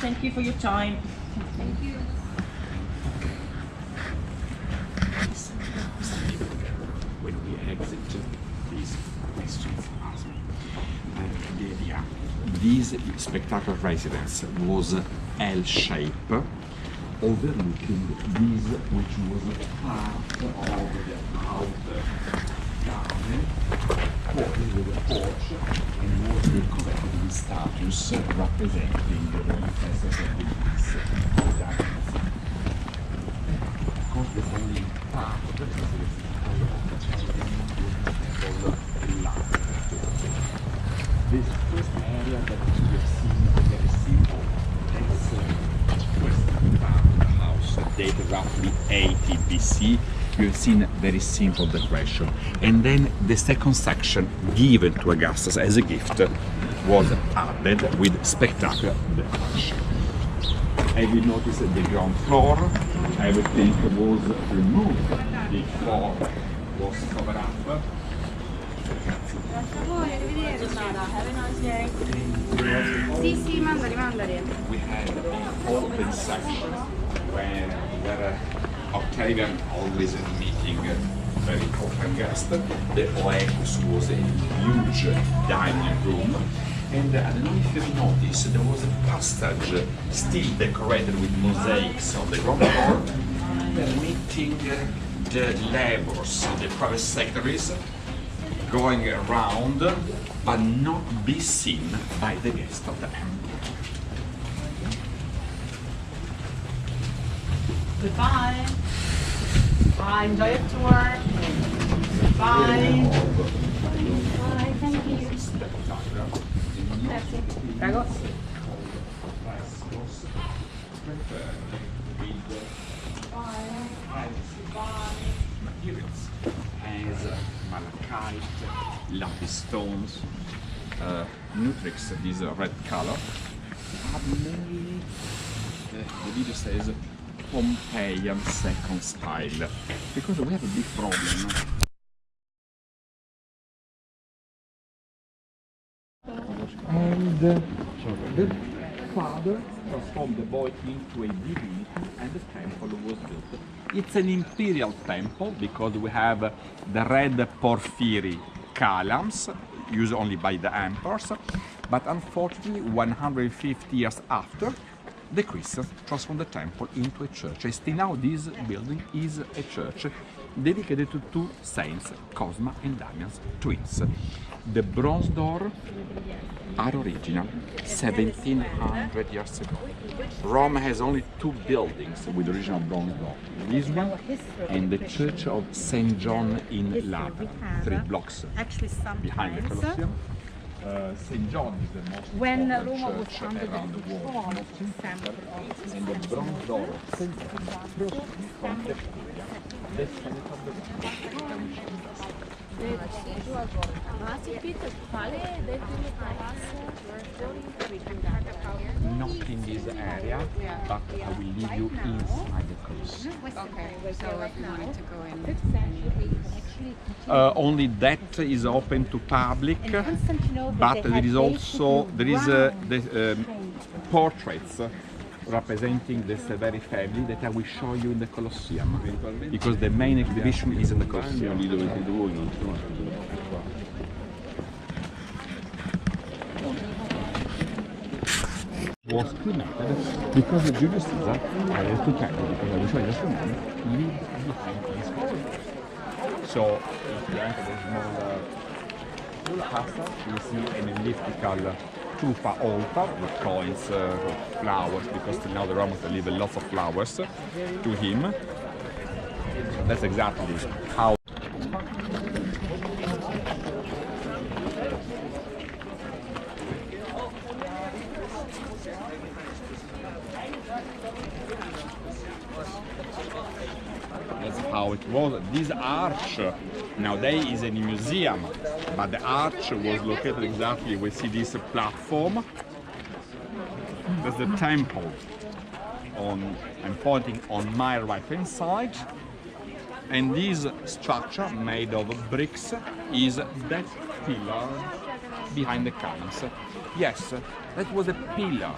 S8: Thank you for your time.
S1: Thank you.
S2: When we exit, these questions asked me. The idea, this spectacular residence was L-shape, overlooking this, which was part of the outer garden, with a porch, and was decorated with statues representing the princesses of the Greece. Of course, the only part of the residence this first area that you have seen very simple, that's western part of the house, dated roughly 80 BC. You have seen very simple decoration. And then the second section, given to Augustus as a gift, was added with spectacular decoration. Have you noticed the ground floor? Everything was removed. The floor was covered up.
S8: Have a nice day.
S6: Sì, sì, mandali, mandali.
S2: We had an open section where Octavian always meeting very important guests. The Oecus was a huge dining room. And I don't know if you noticed, there was a passage still decorated with mosaics on the ground floor, permitting the laborers, the private secretaries, going around but not be seen by the guests of the emperor.
S8: Goodbye. Bye. Enjoy your tour. Bye.
S1: Bye, thank you. Grazie.
S8: Prego.
S2: Materials as malachite, lapis stones, nutrix, this red color, but mainly the video says Pompeian second style, because we have a big problem. And the father transformed the boy into a divinity, and the temple was built. It's an imperial temple because we have the red porphyry columns used only by the emperors, but unfortunately 150 years after, the Christians transformed the temple into a church. And still now this building is a church dedicated to two saints, Cosma and Damian's twins. The bronze door are original, 1700 years ago. Rome has only two buildings with original bronze door. This one and the Church of St. John in Lateran, 3 blocks behind the Colosseum. St. John is the most important church around the world, and the bronze door of St. John proceeds from the descent of the not in this area, but I will leave you inside the cruise.
S4: Okay, so if you wanted to go in.
S2: Only that is open to public, but there is also the portraits representing the Severi family that I will show you in the Colosseum, because the main exhibition is in the Colosseum. Was cremated because Julius Caesar, I have to tell you because I will show you just a moment, lived behind this house. So if you enter the small casa, you see an elliptical tufa altar with coins, flowers, because till now the Romans leave lots of flowers to him. So that's exactly how. That's how it was. This arch nowadays is in a museum, but the arch was located exactly, we see this platform. That's the temple. I'm pointing on my right hand side. And this structure made of bricks is that pillar behind the camels. Yes, that was a pillar,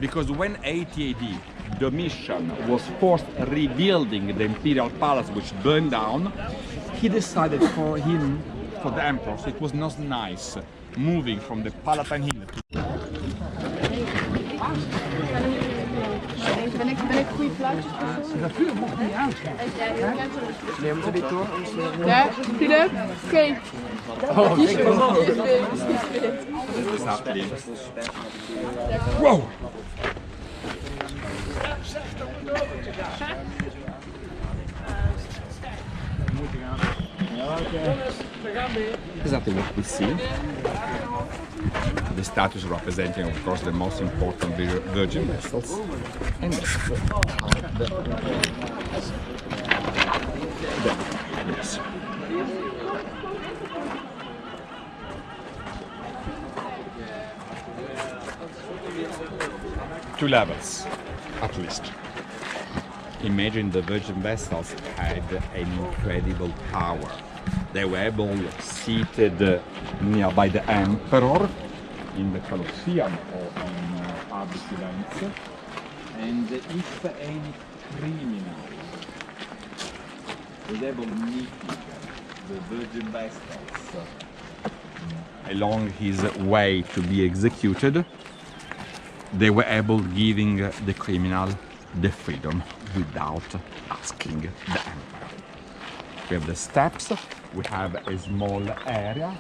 S2: because when 80 AD Domitian was forced rebuilding the imperial palace which burned down, he decided for the emperors, it was not nice moving from the Palantine hill to
S4: Ben ik goede plaatjes
S3: Neem ze dit door?
S4: Ja, Philip? Oké.
S2: Exactly. Wow! Exactly what we see. The statues representing, of course, the most important virgin vessels. And yes. Two levels, at least. Imagine the virgin vessels had an incredible power. They were able, seated nearby the emperor in the Colosseum or in public events, and if any criminal was able to meet the virgin vessels along his way to be executed, they were able giving the criminal the freedom without asking the emperor. We have the steps, we have a small area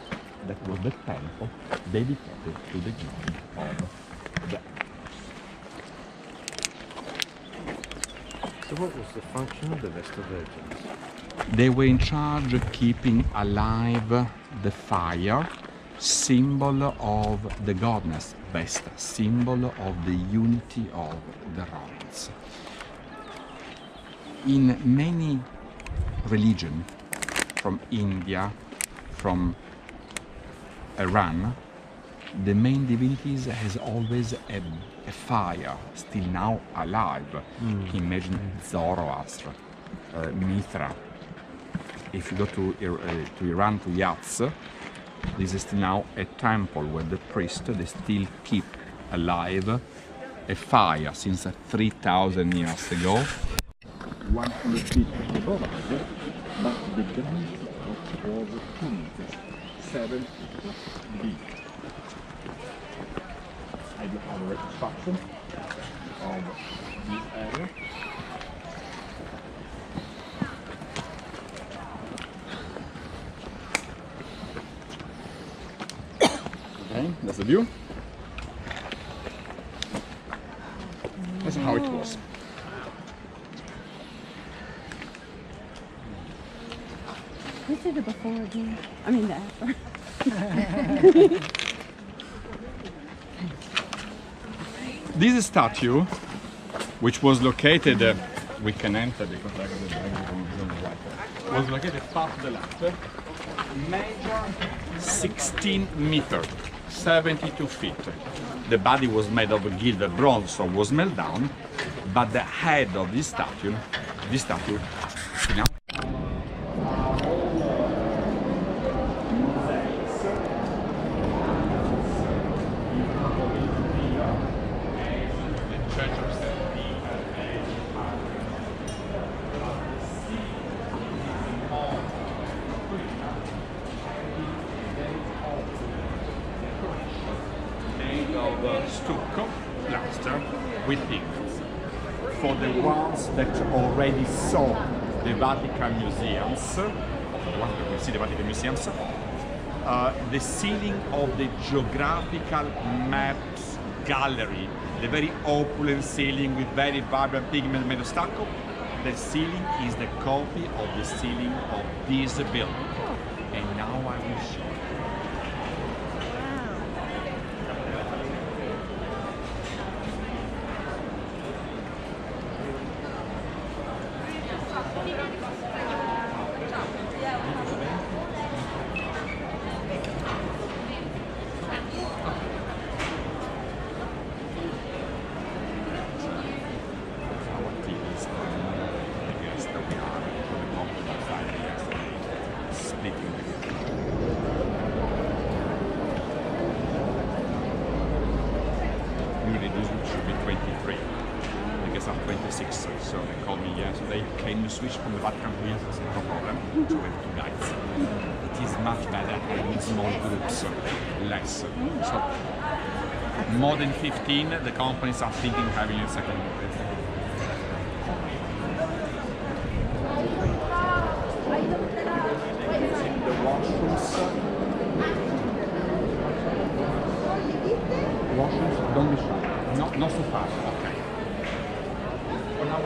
S2: that was the temple dedicated to the god of the emperors.
S3: So what was the function of the Vestal Virgins?
S2: They were in charge of keeping alive the fire, symbol of the goddess Vesta, symbol of the unity of the Romans. In many religions, from India, from Iran, the main divinities has always a fire, still now alive. Imagine Zoroaster, Mithra. If you go to Iran, to Yazd, this is still now a temple where the priests, they still keep alive a fire since 3,000 years ago. 100 feet above us, but the ground was 2 meters, 7 feet deep. I do have a reconstruction of this area. Okay, that's the view. That's how it was.
S1: Let's see the before again. I mean the after.
S2: This statue, which was located, we can enter because I got the bag, was located far to the left, measured 16 meters, 72 feet. The body was made of gilded bronze, so was melted down, but the head of this statue, you know, stucco plaster with pigments. For the ones that already saw the Vatican museums, for the ones that will see the Vatican museums, the ceiling of the geographical maps gallery, the very opulent ceiling with very vibrant pigment made of stucco, the ceiling is the copy of the ceiling of this building. And now I will show you. Splitting. we reduced it to be 23. I guess I'm 26, so they called me yesterday. Can you switch from the Vatican to here? I said, no problem. So we have 2 nights. It is much better with small groups, less. So more than 15, the companies are thinking of having a second group. The washrooms. Washrooms, don't be shy. No, not so far. Okay. For now,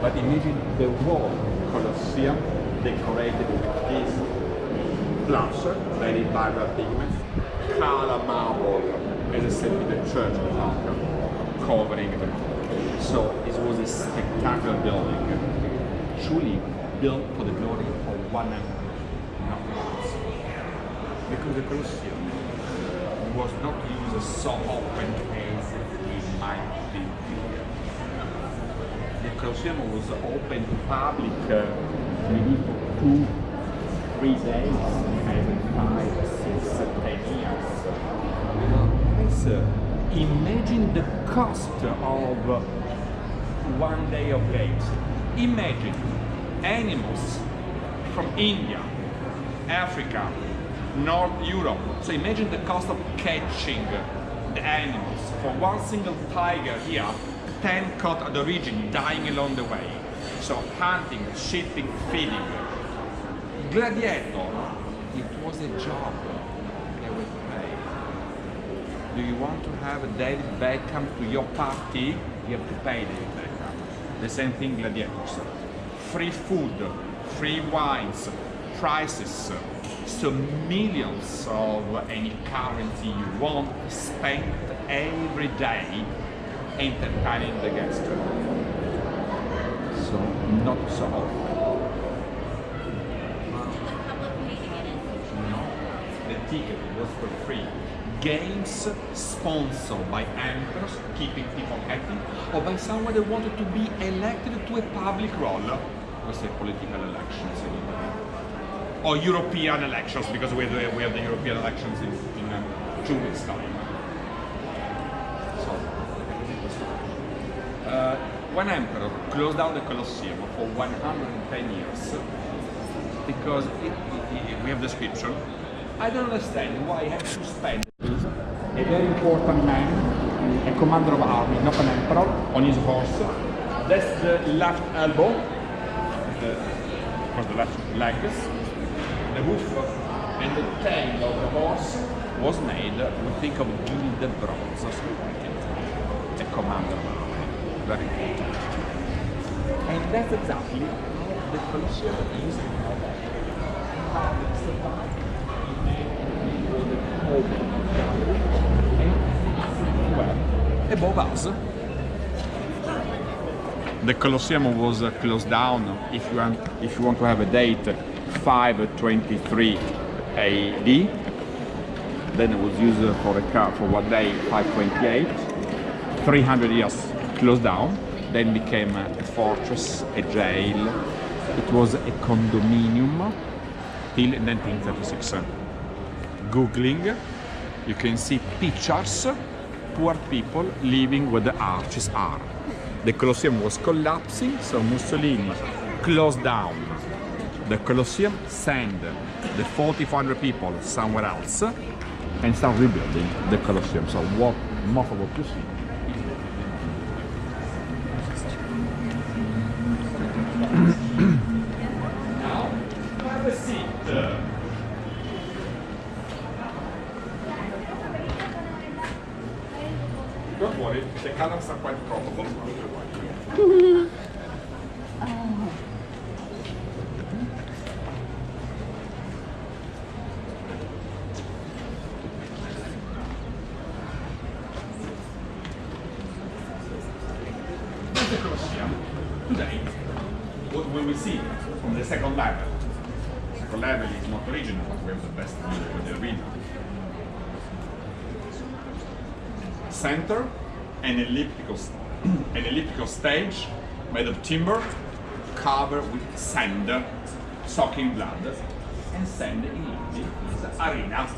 S2: but imagine the whole Colosseum decorated with this plaster, very vibrant pigments, color marble, as I said, with the church covering the marble. So it was a spectacular building, truly built for the glory of one emperor, nothing else. Because the Colosseum was not used so often as it might be. The Colosseum was open to public maybe for 2-3 days, maybe 5, 6, 10 years. So imagine the cost of 1 day of games. Imagine animals from India, Africa, North Europe. So imagine the cost of catching the animals. For one single tiger here, 10 caught at the origin, dying along the way. So hunting, shipping, feeding. Gladiator, it was a job. They were paid. Do you want to have a David Beckham to your party? You have to pay David Beckham. The same thing gladiators. Free food, free wines, prices. So millions of any currency you want spent every day entertaining the guest. So not so often. No, the ticket was for free. Games sponsored by emperors, keeping people happy, or by someone that wanted to be elected to a public role. Let's say political elections in Italy. Or European elections, because we have the European elections in 2 weeks' time. So, one emperor closed down the Colosseum for 110 years because we have the description. I don't understand why he had to spend a very important man, a commander of army, not an emperor, on his horse. That's the left elbow, the left legs. The hoof and the tail of the horse was made, we think of gilded bronze, a commander of army, very important. And that's exactly how the Colosseum is and above us, the Colosseum was closed down, if you want to have a date, 523 AD. Then it was used for a car for 1 day, 528. 300 years closed down. Then became a fortress, a jail. It was a condominium till 1936. Googling, you can see pictures, poor people living where the arches are. The Colosseum was collapsing, so Mussolini closed down the Colosseum, send the 4,500 people somewhere else and start rebuilding the Colosseum. So what most of what you see now have a seat. Don't worry, the colors are quite probable. Today, what we will see from the second level second level is not original, but we have the best view of the arena. Center, an elliptical stage made of timber, covered with sand, soaking blood, and sand in Italy is arena.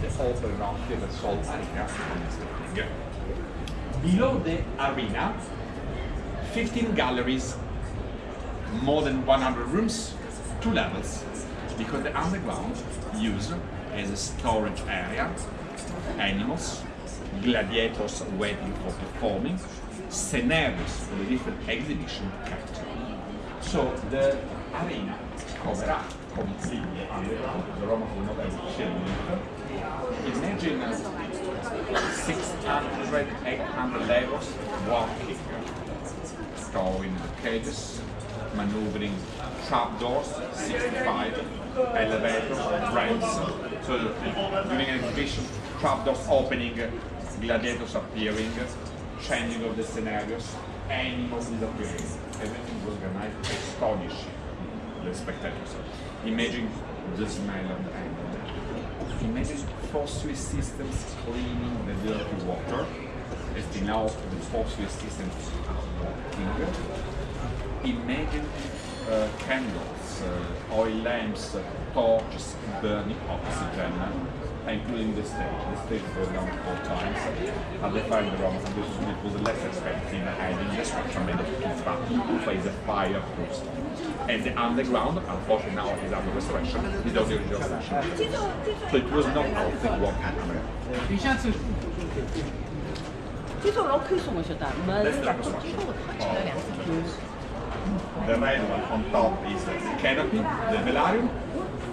S2: The open rock the salt arena. Below the arena, 15 galleries, more than 100 rooms, 2 levels, because the underground used as a storage area, animals, gladiators waiting for performing, scenarios for the different exhibition kept. So the arena coverà completely underground, the Romans will not have children. Imagine 600, 800 levels walking, going the cages, maneuvering trapdoors, 65, elevators, ramps. So during an exhibition, trapdoors opening, gladiators appearing, changing of the scenarios, animals disappearing. Everything was organized, astonishing the spectators. Imagine the smell of the animal. Imagine phosphorus systems cleaning the dirty water. As we know, the phosphorus systems are working. Imagine candles, oil lamps, torches burning oxygen, including the stage. The stage goes down 4 times. At the time, the Romans understood it was less expensive having the structure made of tufa. Tufa is a fireproof. And the underground, unfortunately now is under restoration, is the original section. So it was not healthy walking underground. That's the construction. The red one on top is the canopy, the velarium.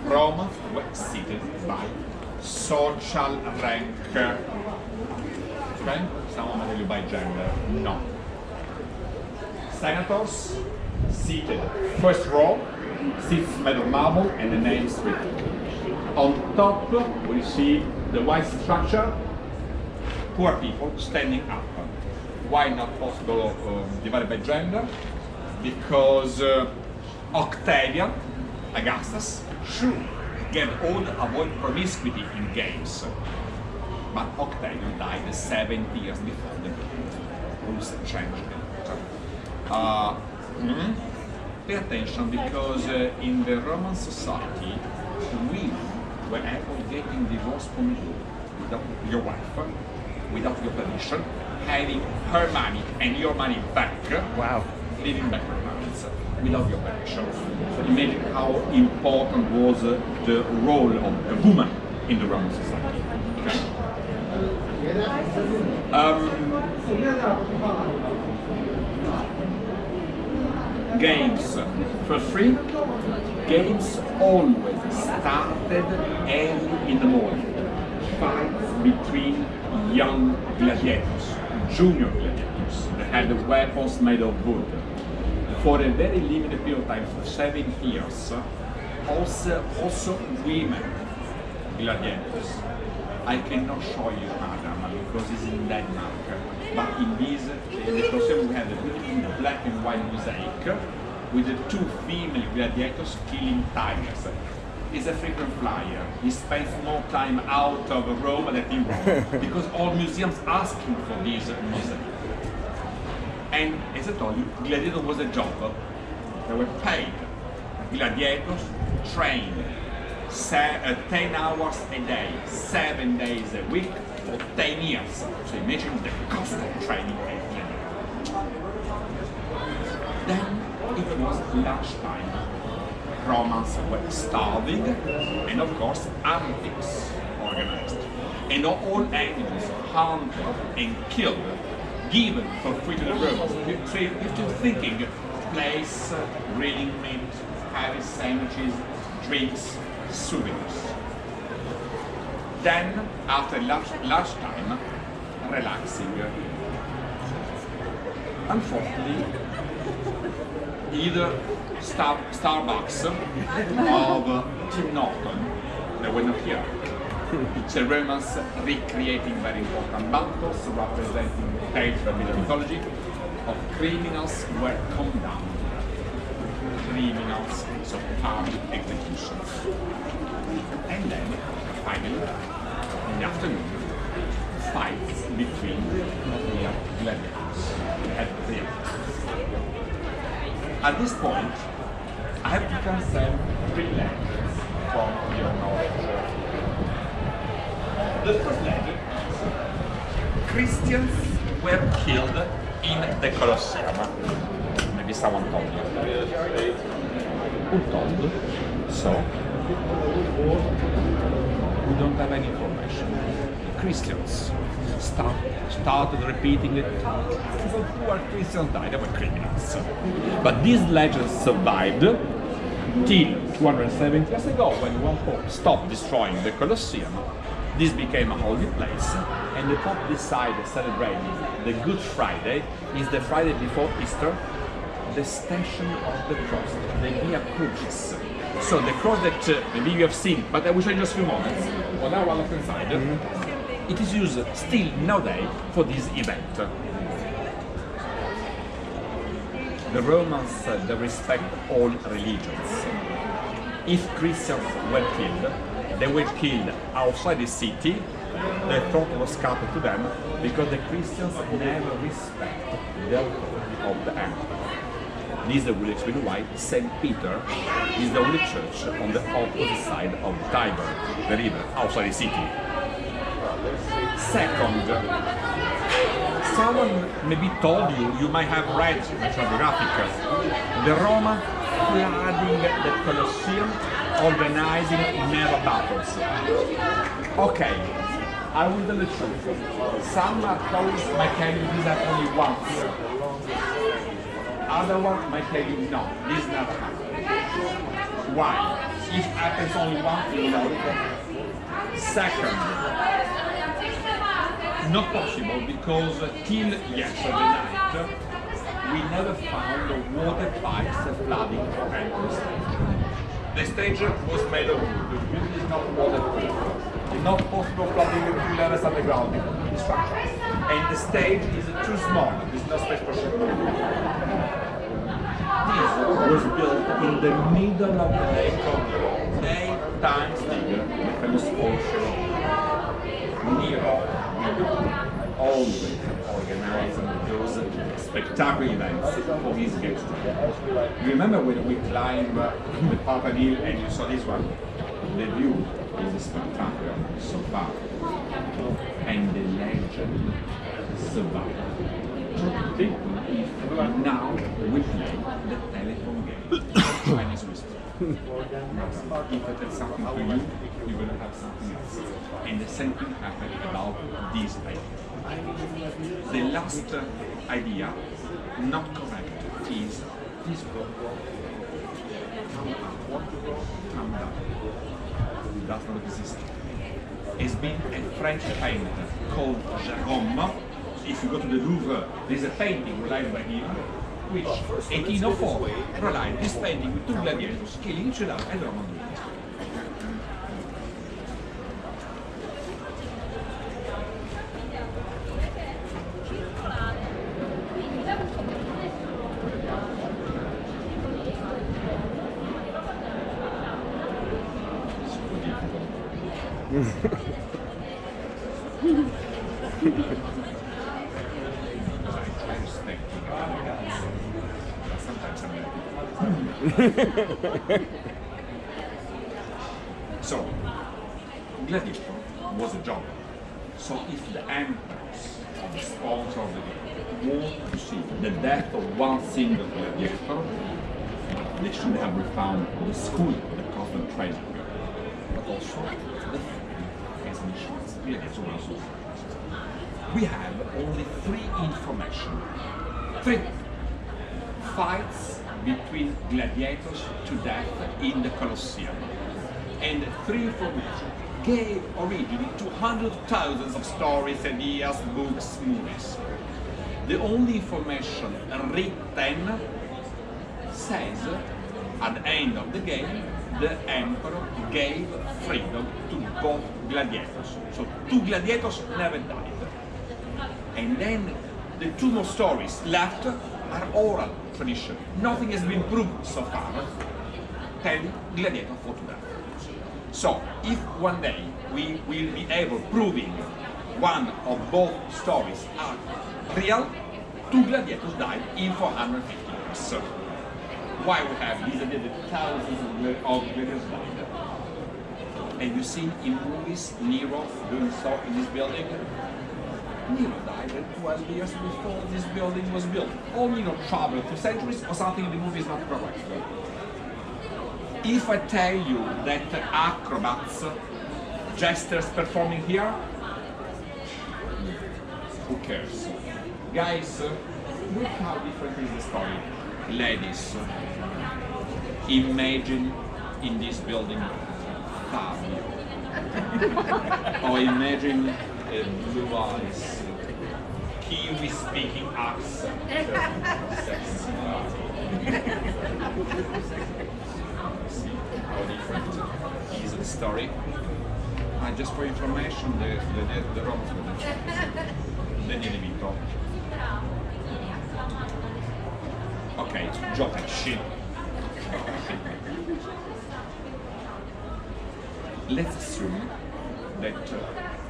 S2: Romans were seated by social rank. Okay? Someone tell you by gender. No. Senators seated first row, seats made of marble and the names written. On top we see the white structure, poor people standing up. Why not possible divided by gender? Because Octavian, Augustus, should get all avoid promiscuity in games. But Octavian died 70 years before the rules changed. Pay attention, because in the Roman society, women were able getting divorced from you without your wife, without your permission, having her money and your money back. Wow. Living back her parents without your permission. So imagine how important was the role of a woman in the Roman society. Okay? Games for free. Games always started early in the morning. Fights between young gladiators, junior gladiators. They had weapons made of wood. For a very limited period of time, for 7 years, also women gladiators. I cannot show you Adam because it's in Denmark, but in the Colosseum we have a beautiful black and white mosaic with the 2 female gladiators killing tigers. He's a frequent flyer. He spends more time out of Rome than in Rome because all museums ask him for this mosaic. And as I told you, gladiator was a job. They were paid. Gladiators trained 10 hours a day, 7 days a week for 10 years. So imagine the cost of training a gladiator. Then it was lunchtime. Romans were starving, and of course antics organized. And all animals hunted and killed, given for free to the Romans. If you're thinking, place, grilling meat, having sandwiches, drinks, souvenirs. Then, after lunchtime, relaxing. Unfortunately, either Starbucks of Tim Norton, they were not here. The Romans recreating very important battles representing tales from mythology of criminals were condemned. criminals, so public executions. And then, finally, in the afternoon, fights between real gladiators at the end. At this point, I have to cancel 3 legends from your knowledge. The first legend is Christians were killed in the Colosseum. Maybe someone told you. Who told? So, we don't have any information. Christians started repeating it. So poor Christians died, they were criminals. But these legends survived till 270 years ago when one pope stopped destroying the Colosseum. This became a holy place, and the Pope decided celebrating the Good Friday is the Friday before Easter, the Station of the Cross, the Via Crucis. So the cross that maybe you have seen, but I will show you in just a few moments, on our left-hand side, it is used still nowadays for this event. The Romans they respect all religions. If Christians were killed, they were killed outside the city. The throat was cut to them because the Christians never respect the authority of the emperor. This will explain why St. Peter is the only church on the opposite side of the Tiber, the river, outside the city. Second, someone maybe told you, you might have read National Geographic, the Romans flooding the Colosseum, organizing naval battles. Okay, I will tell the truth. Some tourists might tell you this happened only once. Other one might tell you no, this never happened. Why? If it happens only once, you know it. Second, not possible because till yesterday night we never found water pipes flooding the stage. The stage was made of wood. The wood is not waterproof. Not possible flooding the 2 levels underground structures. And the stage is too small. There's no space for shipping. This was built in the middle of the lake of 8 times bigger, the famous ocean. Nero always organizing those spectacular events for his guests. You remember when we climbed the Palantine and you saw this one? The view is spectacular so far. And the legend survived. Think if now we play the telephone game, Chinese whisper. If I tell something to you, you're going to have something else. And the same thing happened about this idea. The last idea, not correct, is this book. Calm down. Does not exist. It's been a French painter called Jérôme. If you go to the Louvre, there's a painting relied by him, which 1804 relied this painting with 2 gladiators killing each other at the Roman Duel. So, gladiator was a job. So if the emperors or the sponsor of the game want to see the death of one single gladiator, they should have refound the school, the constant training, but also the exhibitions. We have only 3 information. 3 fights between gladiators to death in the Colosseum. And 3 information gave origin to hundreds of thousands of stories, ideas, books, movies. The only information written says at the end of the game the emperor gave freedom to both gladiators. So 2 gladiators never died. And then the 2 more stories left are oral tradition. Nothing has been proved so far. Tell gladiator fought to death. So, if one day we will be able proving one of both stories are real, 2 gladiators died in 450 years. Why we have these idea that thousands of gladiators died? Have you seen in movies Nero doing so in this building? Nero died 12 years before this building was built. Or Nero traveled for centuries, or something in the movie is not correct. If I tell you that acrobats, jesters performing here, who cares? Guys, look how different is the story. Ladies, imagine in this building Dario. Or imagine blue eyes, Kiwi speaking accent. Sexy See how different is the story. Just for information, the Romans were the nemico. Ok, giocaci. Let's assume that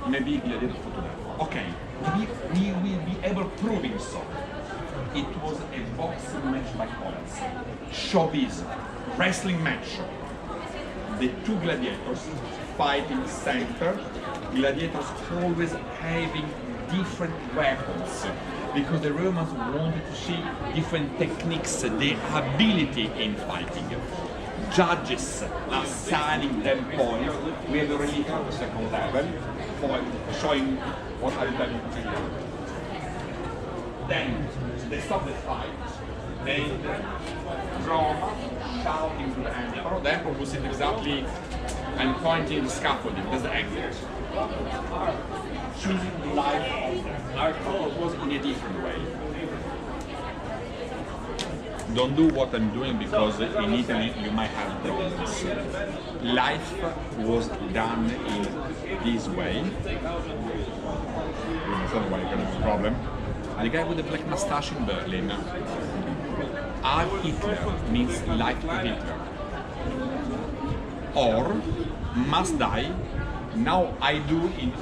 S2: maybe gladiator fought to death. Okay, we will be able proving so. It was a boxing match by Colosseum. Showbiz, wrestling match. The 2 gladiators fighting center. Gladiators always having different weapons because the Romans wanted to see different techniques, the ability in fighting. Judges assigning them points. We have a relief on the second level, showing what I'm telling you. Then they stop the fight. They Roma shouting to the emperor. The emperor was exactly and pointing the scaffolding. There's the exit. Choosing the life of them. Our call was in a different way. Don't do what I'm doing because in Italy you might have problems. Life was done in this way. You understand why you're gonna have a problem? The guy with the black mustache in Berlin. Ad Hitler means like to Hitler. Or must die. Now I do in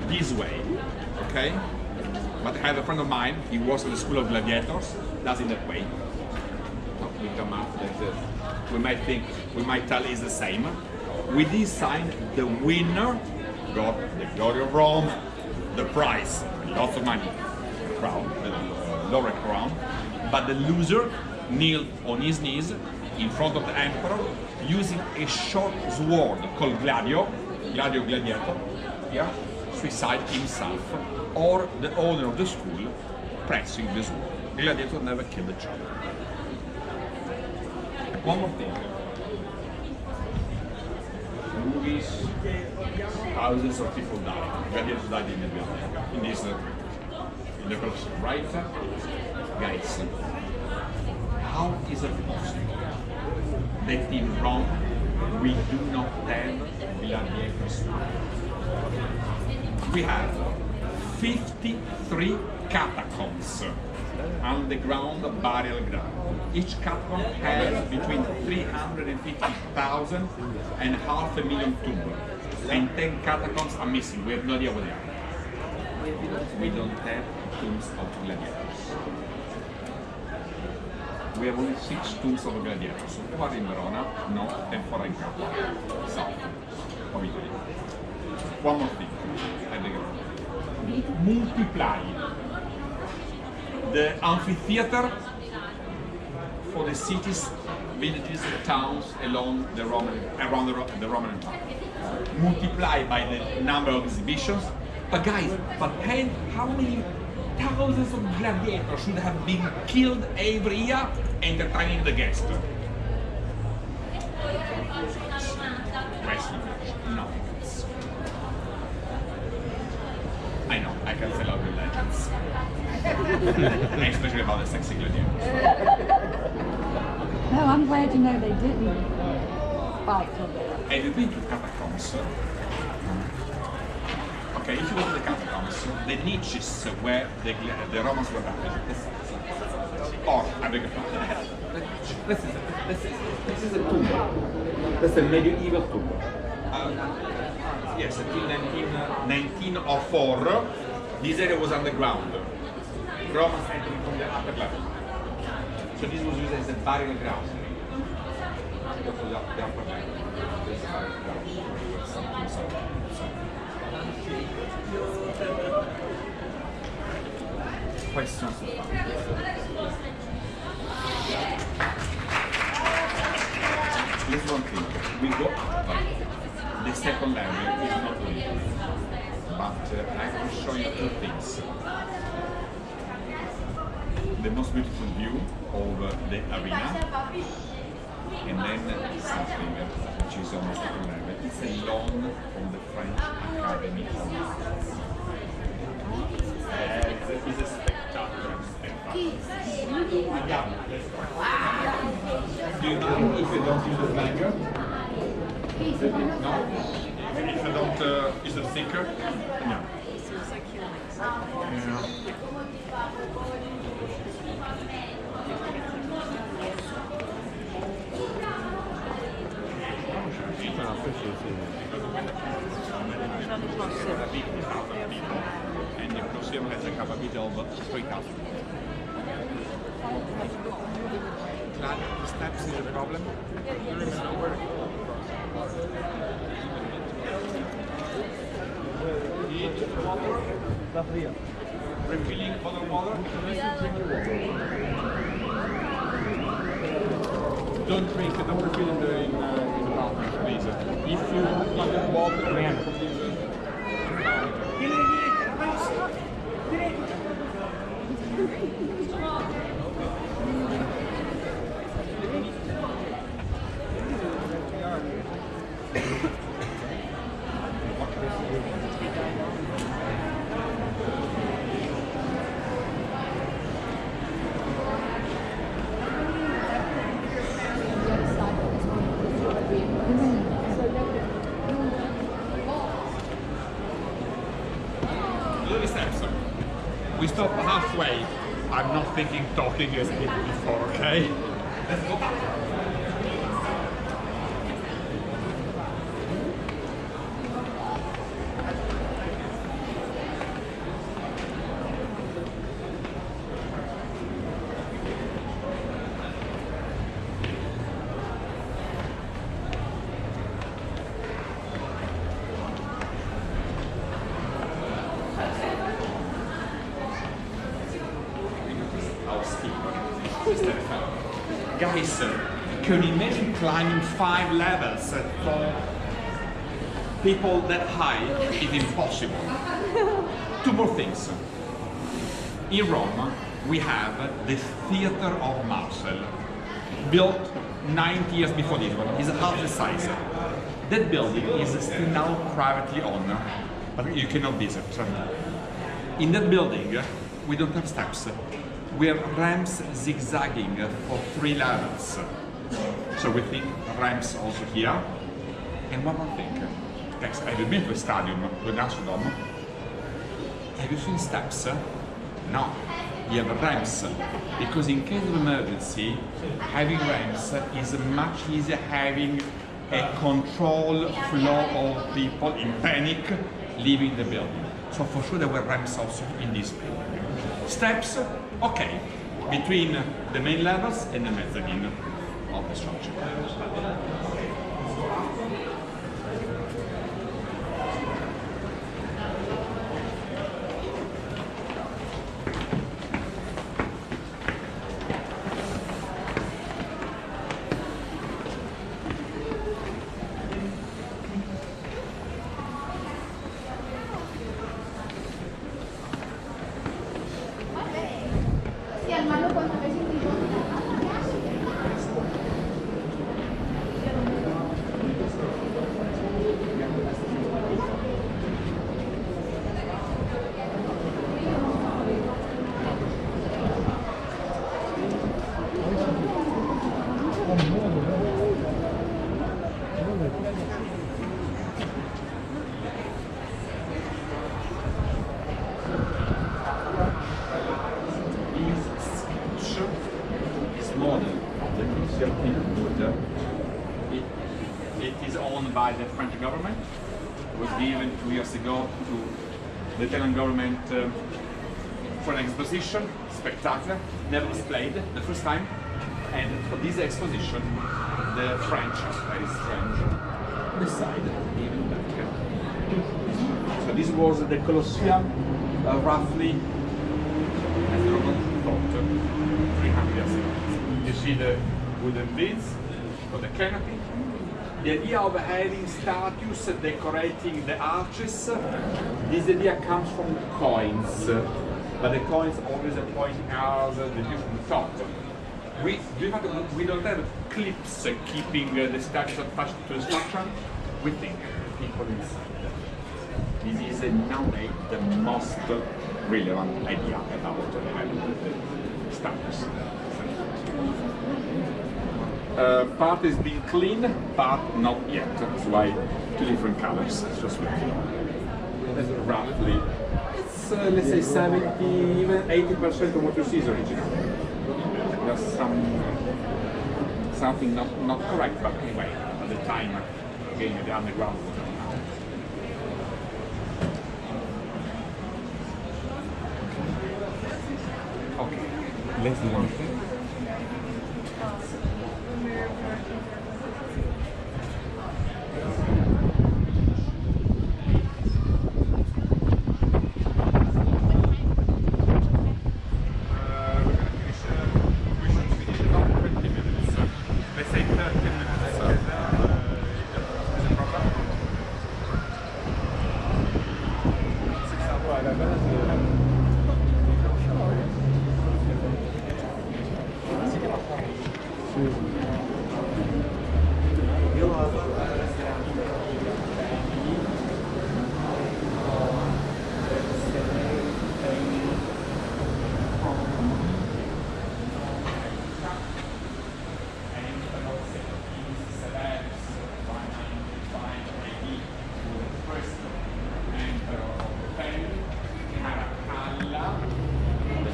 S2: this way. Okay? But I have a friend of mine, he works at the School of Gladiators, does it that way. We come up that we might tell is the same. With this sign, the winner got the glory of Rome, the prize, lots of money, the crown, the laurel crown. But the loser kneeled on his knees in front of the emperor using a short sword called gladiator, here, suicide himself, or the owner of the school pressing the sword. Gladiator never killed each other. One more thing. Movies, thousands of people died. Gladiators died in the building, in the Colosseum, right? Guys, how is it possible that in Rome we do not have gladiators? We have 53 catacombs, underground burial ground. Each catacomb has between 350,000 and 500,000 tombs, and 10 catacombs are missing. We have no idea where they are. We don't have tombs of gladiators. We have only 6 tombs of gladiators. 4 in Verona, no, and 4 in Capua, south of Italy. One more thing, at the ground. Multiply the amphitheater for the cities, villages, towns along the Roman Empire. Multiply by the number of exhibitions. But guys, how many thousands of gladiators should have been killed every year entertaining the guests? Wrestling match, nothing else. I know, I can sell out the legends. Especially about the sexy gladiators.
S6: No, I'm glad you know they didn't fight for that.
S2: Have you been to catacombs? Okay, if you go to the catacombs, the niches where the Romans were buried, I beg your pardon. This is a tomb. That's a medieval tomb. Yes, until 1904, this area was underground. Romans entered from the upper level. So this was used as a burial ground. That was the upper level. This is a burial ground. Questions? There's one thing. We go up. The second level is not limited. But I will show you two things. The most beautiful view of the arena, and then something which is almost second level. It's a loan from the French Academy of Arts. It's a spectacular spectacle. Do you mind if you don't use the flanker? No? If I don't use the thinker? No. Yeah. And the Colosseum has a capacity of 3,000. The steps is a problem. Refilling bottled water. Don't drink, don't refill in the bathroom, please. If you want water, we stop halfway. I'm not thinking talking as I did before, okay? Let's go back. Guys, can you imagine climbing 5 levels for people that high? It's impossible. Two more things. In Rome, we have the Theatre of Marcel, built 90 years before this one. It's half the size. That building is still now privately owned, but you cannot visit. In that building, we don't have steps. We have ramps zigzagging for 3 levels. So we think ramps also here. And one more thing. Guys, have you been to a stadium, to an Astrodome? Have you seen steps? No. You have ramps. Because in case of emergency, having ramps is much easier having a controlled flow of people in panic leaving the building. So for sure there were ramps also in this building. Steps, okay, between the main levels and the mezzanine of the structure. model of the Colosseum in wood. It is owned by the French government. It was given 2 years ago to the Italian government for an exposition, spectacular, never displayed, the first time. And for this exposition, the French, very strange, decided to give it back. So this was the Colosseum, roughly, as the Romans thought, 300 years ago. You see the wooden beams for the canopy. The idea of having statues decorating the arches, this idea comes from coins, but the coins always pointing out the view from the top. We don't have clips keeping the statues attached to the structure. We think people inside. This is nowadays the most relevant idea about having the statues. Part is being cleaned, part not yet. That's why 2 different colors. It's just that's roughly, it's let's say 70, even 80% of what you see is original. There's something not correct, but anyway, at the time, again, the underground was not now. Okay, let's do one thing.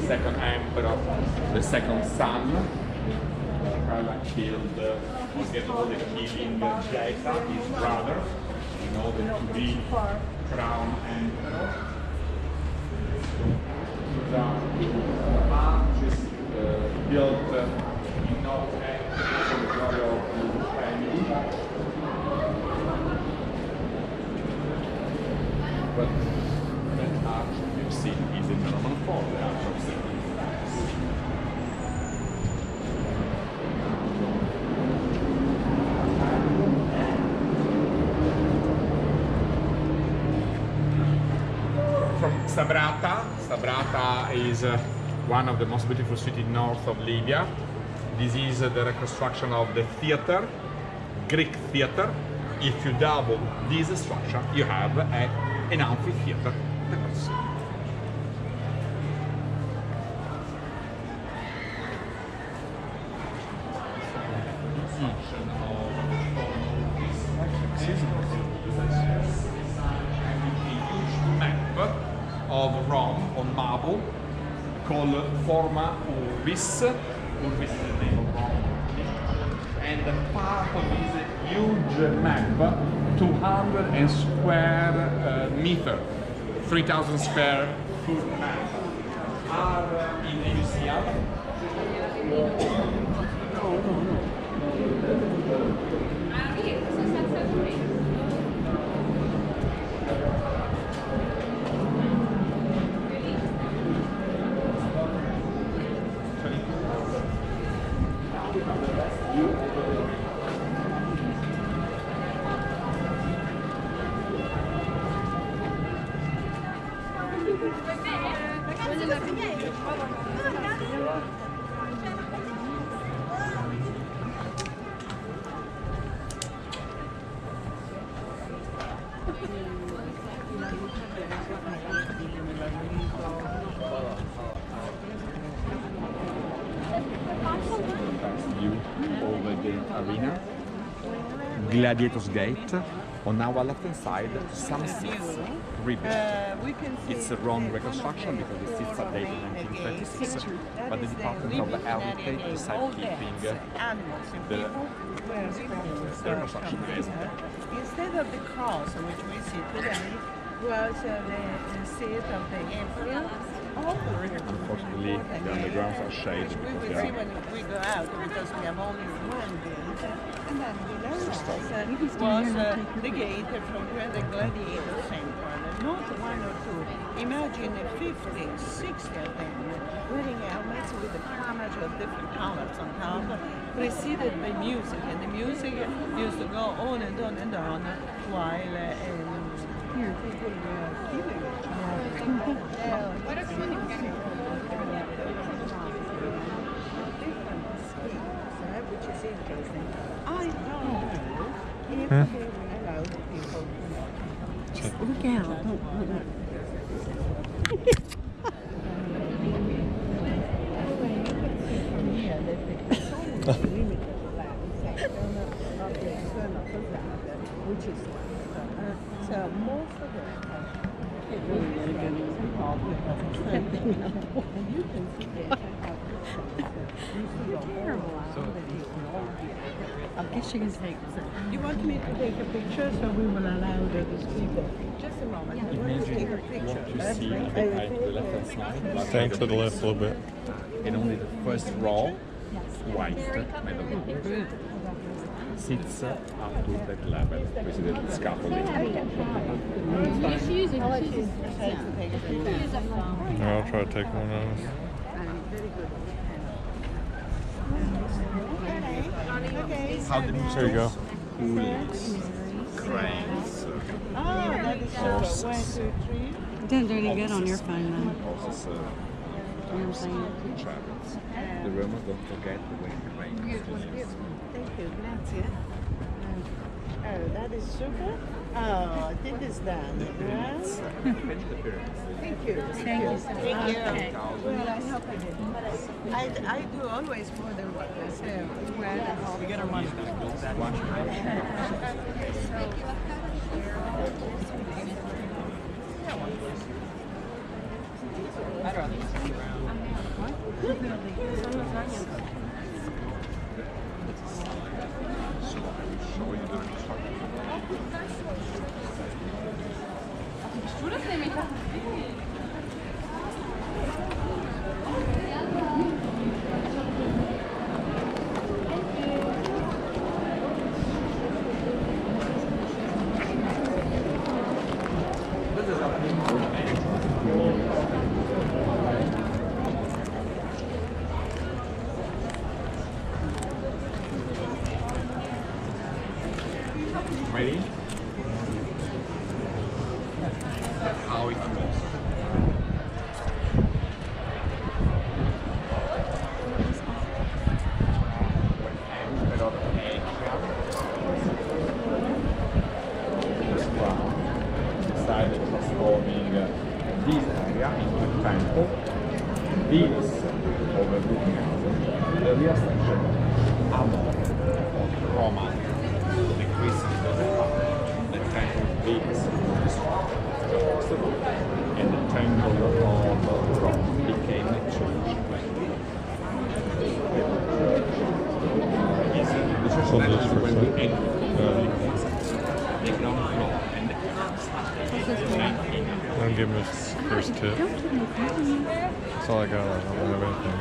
S2: Second emperor, the second son, Carla killed, was getting all the killing Jeta, his brother, in order to be crowned emperor. The arches built in honor of the glory of the family. But that arch you've seen is in normal form, the arch of St. From Sabrata. Sabrata is one of the most beautiful cities north of Libya. This is the reconstruction of the theater, Greek theater. If you double this structure, you have an amphitheater, the Colosseum. Of Rome on marble called Forma Urbis. Urbis is the name of Rome. And part of this huge map, 200 square meter, 3,000 square foot map, are in the museum. View over the arena, Gladiators Gate. On our left-hand side, some seats rebuilt. It's a wrong reconstruction because the seats are dated 1926, but the Department of Heritage decided keeping the reconstruction based.
S6: Instead of the cross which we see today, was the seat of the emperor.
S2: Unfortunately, the undergrounds are shaded
S6: We
S2: because
S6: will
S2: they
S6: see
S2: are
S6: when we go out because we have only one gate. And then below us was the gate from where the gladiators entered. Not one or two. Imagine 50, 60 of them wearing helmets with the plumage of different colors on top, preceded by music. And the music used to go on and on and on while people were killing each other. Which is interesting. I don't know if they will allow the people to just look out. From here, that it's almost limited land section of the external facade, which is so most of them and you can see that I'm kissing his legs. You want me to take a picture so we will allow the speaker? Just a moment. I want to take a picture.
S2: What you see a bit high to the left-hand side.
S7: Stand to the left a little bit.
S2: And only the first row, white metal, sits up to that level, with the scaffolding.
S7: I'll try to take one of us.
S2: How the
S7: There you go.
S2: pools, cranes,
S6: that is
S2: horses.
S6: 1, 2, 3.
S1: Done really good on your phone, man.
S2: Horses,
S1: You know what I'm saying?
S2: chariots. The Romans don't forget the way cranes to use.
S6: Thank you, grazie. Oh, that is super. Oh, this is done. Right? Thank you. Thank you. Thank you. Well, I hope I did. I do always more than what I say.
S3: We get our money back. I'd rather sit around.
S2: Ready? How it goes. Decided transforming this area into a temple. This overlooking us. The real section Amon of Roma. The Christians of the temple Venus was destroyed, and the temple of Rome became a church. The church
S7: Hold this for a
S2: when we
S7: second.
S2: the ground floor and the
S7: I'll give him his first tip. That's all I got. I don't have anything.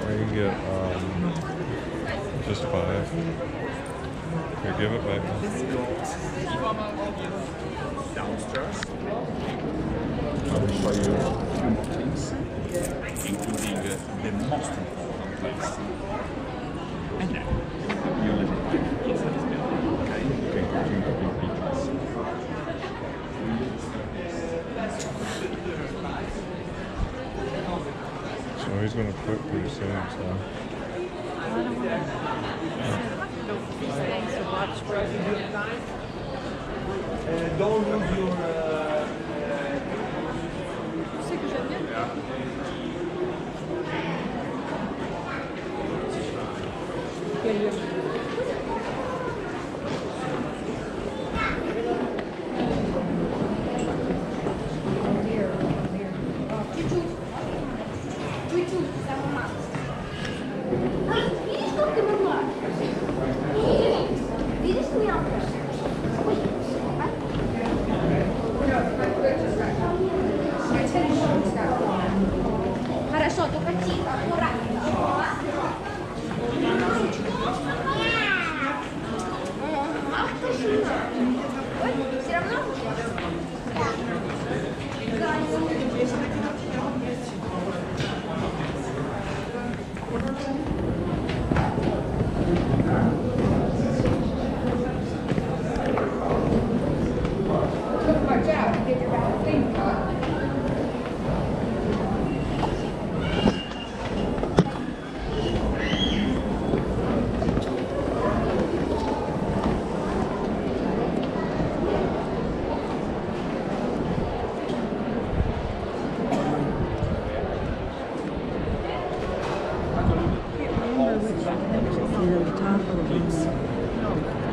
S7: Or you can get just 5. Here, give it back.
S2: downstairs. I will show you a few more things, including the most important place. And then you live inside this building. Okay, you can continue to take pictures.
S7: So he's gonna quit pretty soon. So.
S3: Don't lose your...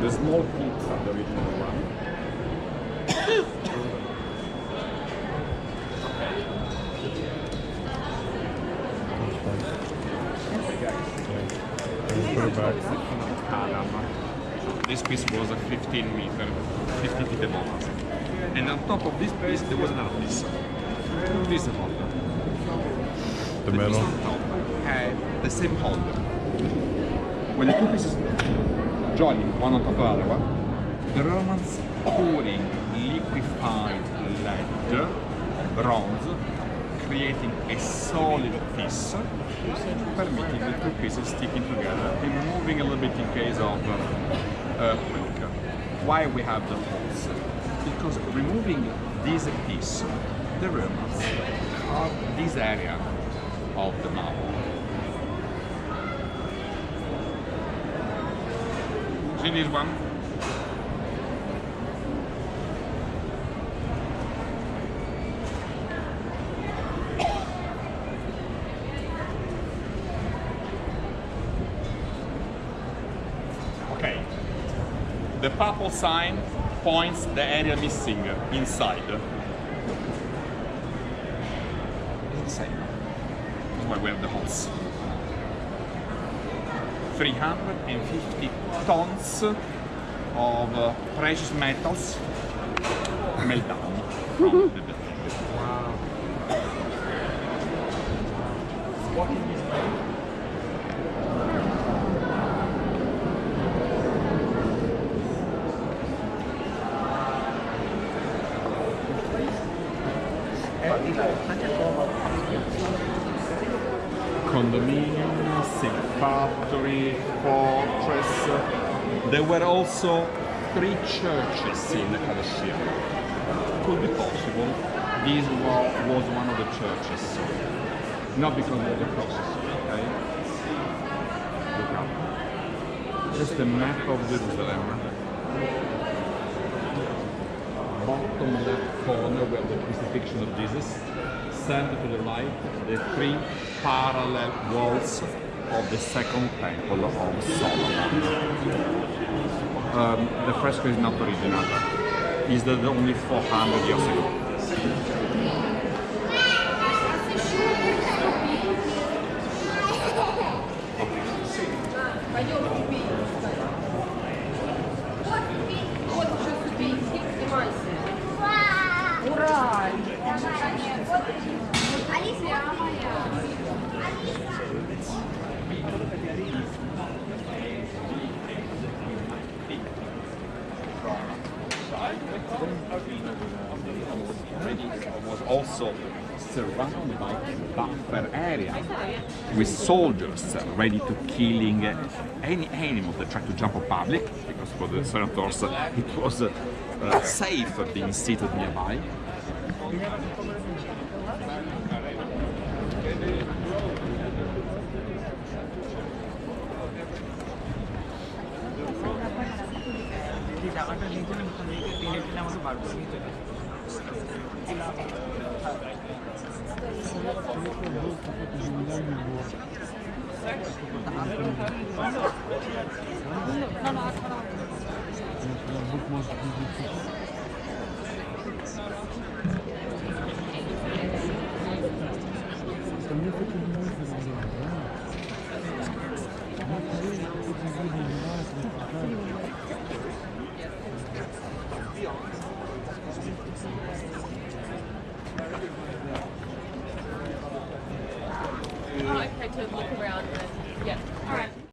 S2: The small clips are the original one. This piece was a 15 meter, 50 feet above. And on top of this piece there was another piece. This holder.
S7: The
S2: piece
S7: middle.
S2: on top had the same holder. When the two pieces joining one on top of the other one, the Romans pouring liquefied lead, bronze, creating a solid piece, permitting the two pieces sticking together and moving a little bit in case of earthquake. Why we have the holes? Because removing this piece, the Romans carved this area of the marble. See this one? Okay. The purple sign points the area missing inside. It's the same. That's why we have the holes. 350 tons of precious metals melt down from the building. Wow. Walking this way. Condominium, silk factory, fortress. There were also 3 churches in the Colosseum. Could be possible this was one of the churches. Not because of the crosses, okay? Look up. Just a map of Jerusalem. Bottom left corner we have the crucifixion of Jesus. Center to the right, the 3 parallel walls of the second temple of Solomon. The fresco is not original. It's the only 400 years ago. Was also surrounded by a buffer area with soldiers ready to killing any animal that tried to jump on public, because for the senators it was safe being seated nearby.
S4: Oh, okay, to look around.